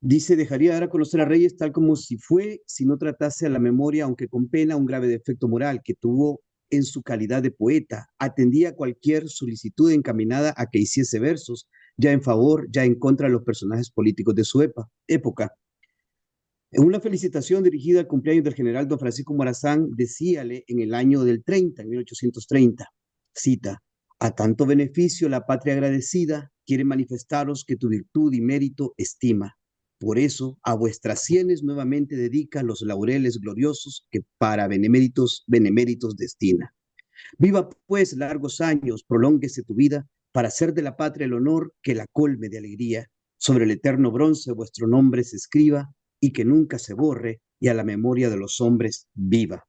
Dice, dejaría dar a conocer a Reyes tal como si fue, si no tratase a la memoria, aunque con pena, un grave defecto moral que tuvo en su calidad de poeta. Atendía cualquier solicitud encaminada a que hiciese versos, ya en favor, ya en contra de los personajes políticos de su época. En una felicitación dirigida al cumpleaños del general don Francisco Morazán, decíale en el año del 30, en 1830, cita, a tanto beneficio la patria agradecida quiere manifestaros que tu virtud y mérito estima. Por eso a vuestras sienes nuevamente dedica los laureles gloriosos que para beneméritos destina. Viva pues largos años, prolónguese tu vida para hacer de la patria el honor que la colme de alegría. Sobre el eterno bronce vuestro nombre se escriba y que nunca se borre y a la memoria de los hombres viva.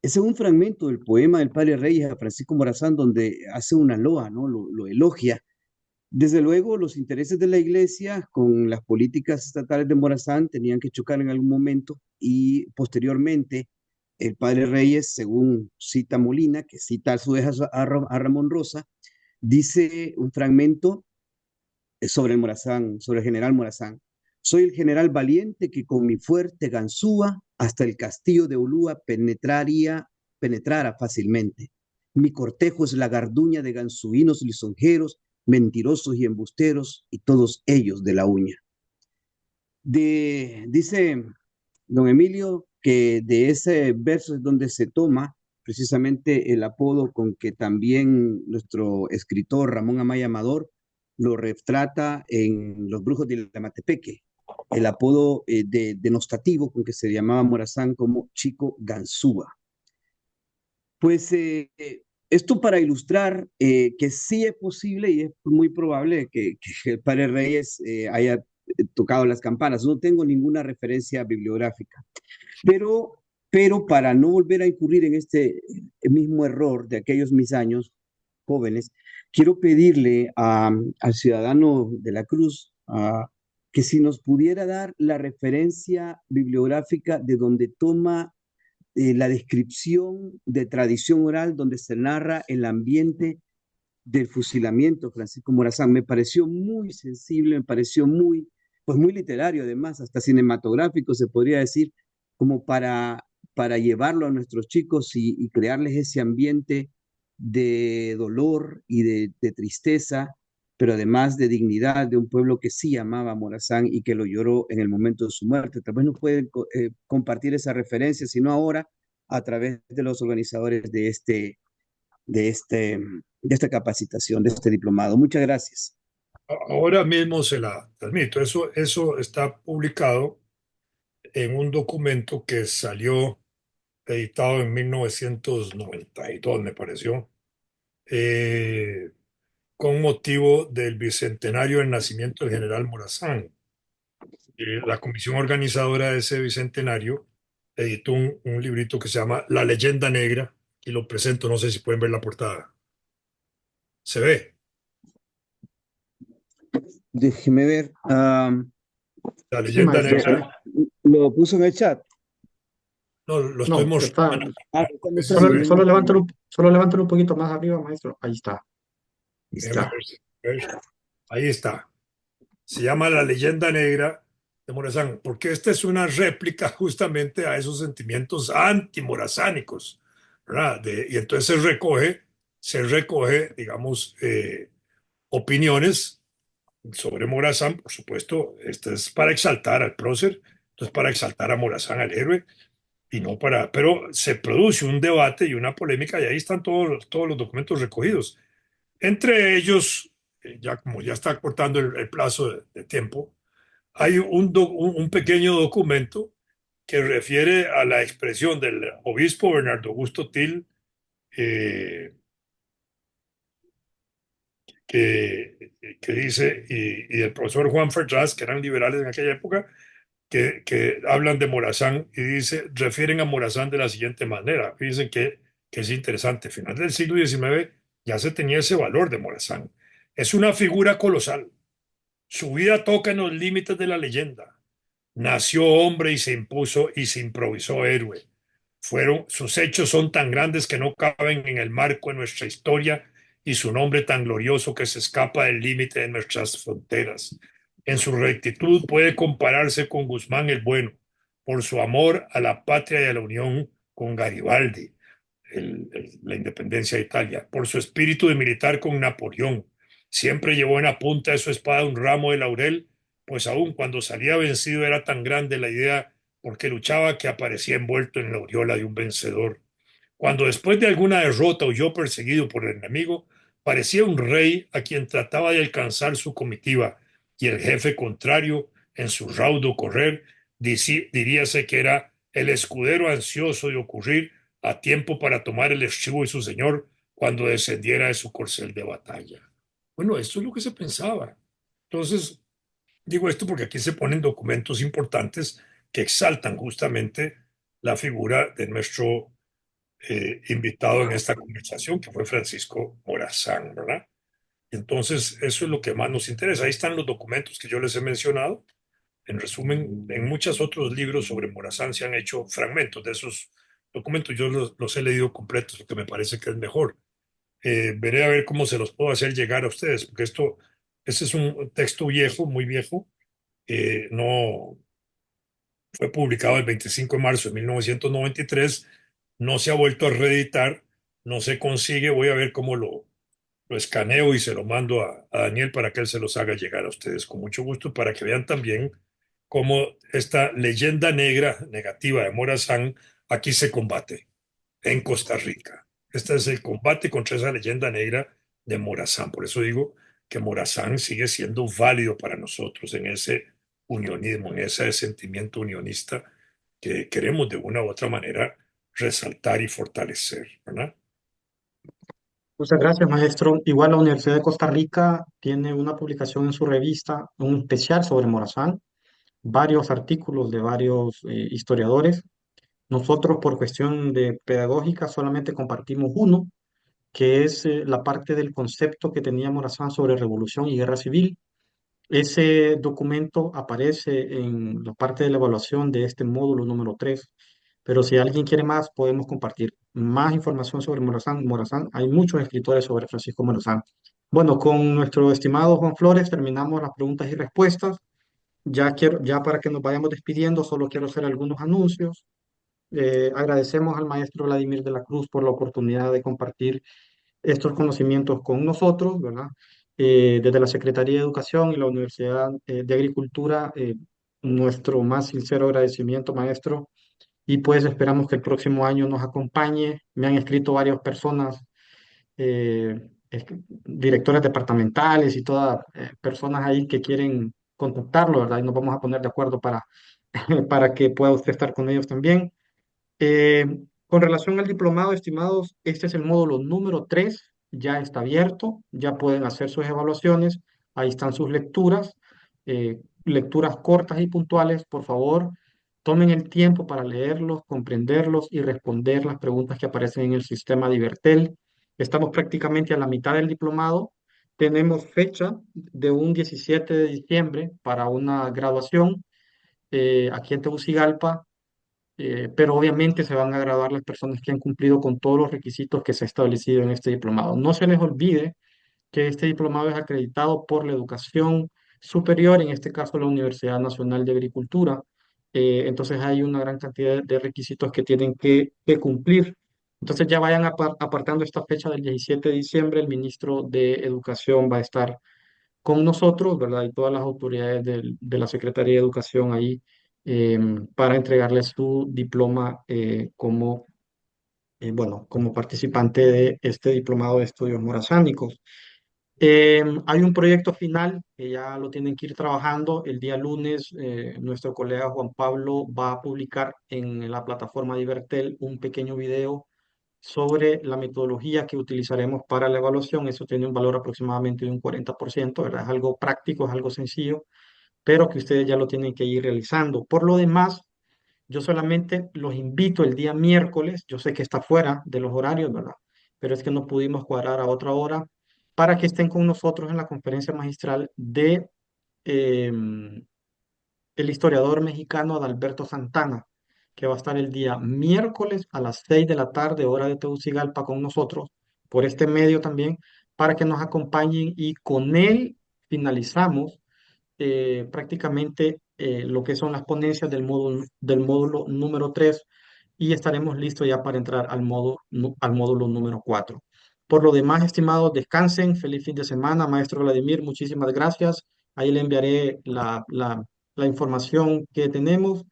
Ese es un fragmento del poema del padre Reyes a Francisco Morazán donde hace una loa, ¿no? Lo elogia. Desde luego, los intereses de la iglesia con las políticas estatales de Morazán tenían que chocar en algún momento y posteriormente el padre Reyes, según cita Molina, que cita a su vez a Ramón Rosa, dice un fragmento sobre el Morazán, sobre el general Morazán. Soy el general valiente que con mi fuerte ganzúa hasta el castillo de Ulúa penetrara fácilmente. Mi cortejo es la garduña de ganzuinos lisonjeros, mentirosos y embusteros, y todos ellos de la uña. Dice don Emilio que de ese verso es donde se toma precisamente el apodo con que también nuestro escritor Ramón Amaya Amador lo retrata en Los Brujos de Ilamatepeque, el apodo denostativo con que se llamaba Morazán como Chico Ganzúa. Pues esto para ilustrar que sí es posible y es muy probable que el padre Reyes haya tocado las campanas. No tengo ninguna referencia bibliográfica, pero para no volver a incurrir en este mismo error de aquellos mis años jóvenes, quiero pedirle al ciudadano de la Cruz que si nos pudiera dar la referencia bibliográfica de donde toma la descripción de tradición oral donde se narra el ambiente del fusilamiento de Francisco Morazán. Me pareció muy sensible, me pareció pues muy literario, además, hasta cinematográfico, se podría decir, como para llevarlo a nuestros chicos y crearles ese ambiente de dolor y de tristeza pero además de dignidad de un pueblo que sí amaba a Morazán y que lo lloró en el momento de su muerte. Tal vez no pueden compartir esa referencia, sino ahora a través de los organizadores de esta capacitación, de este diplomado. Muchas gracias. Ahora mismo se la transmito. Eso está publicado en un documento que salió editado en 1992, me pareció, eh, con motivo del bicentenario del nacimiento del general Morazán. La comisión organizadora de ese bicentenario editó un librito que se llama La Leyenda Negra, y lo presento, no sé si pueden ver la portada. ¿Se ve? Déjeme ver. La Sí, Leyenda maestro, se ve. Negra, Lo puso en el chat. no, lo estoy No, mostrando. está. Bueno, Está ese se mostrando, Solo, ve. no solo levántalo un poquito más arriba, maestro. Ahí está. Ahí Déjeme está. ver. Ahí está. Se llama La Leyenda Negra de Morazán, porque esta es una réplica justamente a esos sentimientos antimorazánicos, ¿verdad? Y entonces se recoge, digamos, opiniones sobre Morazán, por supuesto. Esto es para exaltar al prócer, esto es para exaltar a Morazán, al héroe, y no para, pero se produce un debate y una polémica, y ahí están todos los documentos recogidos. Entre ellos, ya como ya está cortando el plazo de tiempo, hay un pequeño documento que refiere a la expresión del obispo Bernardo Augusto Til, eh, que dice, y del profesor Juan Ferraz, que eran liberales en aquella época, que hablan de Morazán y refieren a Morazán de la siguiente manera. Dicen que es interesante. A final del siglo XIX ya se tenía ese valor de Morazán. Es una figura colosal. Su vida toca en los límites de la leyenda. Nació hombre y se impuso y se improvisó héroe. Sus hechos son tan grandes que no caben en el marco de nuestra historia, y su nombre tan glorioso que se escapa del límite de nuestras fronteras. En su rectitud puede compararse con Guzmán el Bueno, por su amor a la patria y a la unión con Garibaldi, la independencia de Italia, por su espíritu de militar con Napoleón. Siempre llevó en la punta de su espada un ramo de laurel, pues aun cuando salía vencido era tan grande la idea porque luchaba que aparecía envuelto en la aureola de un vencedor. Cuando después de alguna derrota huyó perseguido por el enemigo, parecía un rey a quien trataba de alcanzar su comitiva, y el jefe contrario, en su raudo correr, diríase que era el escudero ansioso de ocurrir a tiempo para tomar el estribo de su señor cuando descendiera de su corcel de batalla. Bueno, esto es lo que se pensaba. Entonces, digo esto porque aquí se ponen documentos importantes que exaltan justamente la figura de nuestro invitado en esta conversación, que fue Francisco Morazán, ¿verdad? Entonces, eso es lo que más nos interesa. Ahí están los documentos que yo les he mencionado. En resumen, en muchos otros libros sobre Morazán se han hecho fragmentos de esos documentos. Yo los he leído completos porque me parece que es mejor. Veré a ver cómo se los puedo hacer llegar a ustedes, porque este es un texto viejo, muy viejo. No fue publicado el 25 de marzo de 1993. No se ha vuelto a reeditar, no se consigue. Voy a ver cómo lo escaneo y se lo mando a Daniel para que él se los haga llegar a ustedes con mucho gusto, para que vean también cómo esta leyenda negra negativa de Morazán aquí se combate en Costa Rica. Este es el combate contra esa leyenda negra de Morazán. Por eso digo que Morazán sigue siendo válido para nosotros en ese unionismo, en ese sentimiento unionista que queremos de una u otra manera resaltar y fortalecer, ¿verdad? Muchas gracias, maestro. Igual la Universidad de Costa Rica tiene una publicación en su revista, un especial sobre Morazán, varios artículos de varios historiadores. Nosotros, por cuestión de pedagógica, solamente compartimos uno, que es la parte del concepto que tenía Morazán sobre revolución y guerra civil. Ese documento aparece en la parte de la evaluación de este módulo número 3, pero si alguien quiere más, podemos compartir más información sobre Morazán. Morazán, hay muchos escritores sobre Francisco Morazán. Bueno, con nuestro estimado Juan Flores terminamos las preguntas y respuestas. Ya para que nos vayamos despidiendo, solo quiero hacer algunos anuncios. Agradecemos al maestro Vladimir de la Cruz por la oportunidad de compartir estos conocimientos con nosotros, ¿verdad? Desde la Secretaría de Educación y la Universidad de Agricultura, nuestro más sincero agradecimiento, maestro, y pues esperamos que el próximo año nos acompañe. Me han escrito varias personas, directores departamentales y todas personas ahí que quieren contactarlo, ¿verdad? Y nos vamos a poner de acuerdo para, para que pueda usted estar con ellos también. Eh, con relación al diplomado, estimados, este es el módulo número 3, ya está abierto, ya pueden hacer sus evaluaciones, ahí están sus lecturas, lecturas cortas y puntuales, por favor, tomen el tiempo para leerlos, comprenderlos y responder las preguntas que aparecen en el sistema Divertel. Estamos prácticamente a la mitad del diplomado, tenemos fecha de un 17 de diciembre para una graduación aquí en Tegucigalpa, pero obviamente se van a graduar las personas que han cumplido con todos los requisitos que se ha establecido en este diplomado. No se les olvide que este diplomado es acreditado por la educación superior, en este caso la Universidad Nacional de Agricultura. Entonces hay una gran cantidad de requisitos que tienen que cumplir. Entonces ya vayan apartando esta fecha del 17 de diciembre. El ministro de Educación va a estar con nosotros, ¿verdad? Y todas las autoridades de la Secretaría de Educación ahí para entregarles su diploma como, bueno, como participante de este diplomado de estudios morazánicos. Hay un proyecto final que ya lo tienen que ir trabajando. El día lunes, nuestro colega Juan Pablo va a publicar en la plataforma Divertel un pequeño video sobre la metodología que utilizaremos para la evaluación. Eso tiene un valor aproximadamente de un 40%, ¿verdad? Es algo práctico, es algo sencillo, pero que ustedes ya lo tienen que ir realizando. Por lo demás, yo solamente los invito el día miércoles, yo sé que está fuera de los horarios, ¿verdad? Pero es que no pudimos cuadrar a otra hora para que estén con nosotros en la conferencia magistral de el historiador mexicano Adalberto Santana, que va a estar el día miércoles a las 6 de la tarde, hora de Tegucigalpa, con nosotros, por este medio también, para que nos acompañen y con él finalizamos prácticamente lo que son las ponencias del módulo número 3 y estaremos listos ya para entrar al módulo número 4. Por lo demás, estimados, descansen, feliz fin de semana, maestro Vladimir, muchísimas gracias. Ahí le enviaré la información que tenemos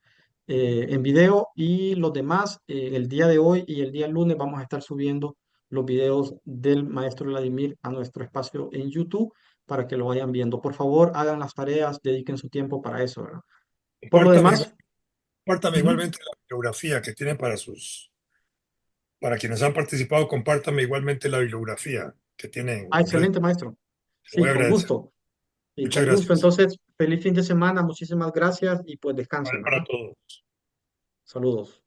en video y los demás, el día de hoy y el día lunes vamos a estar subiendo los videos del maestro Vladimir a nuestro espacio en YouTube para que lo vayan viendo. Por favor, hagan las tareas, dediquen su tiempo para eso, ¿verdad? Por lo Compártame, demás, compártame ujú. igualmente la bibliografía que tienen para quienes han participado, compártame igualmente la bibliografía que tienen en red. Excelente, maestro. Te voy Sí, a con agradecer. gusto. Y Muchas con gusto. gracias. Entonces, feliz fin de semana, muchísimas gracias y pues Vale descansen, para ¿verdad? todos. Saludos.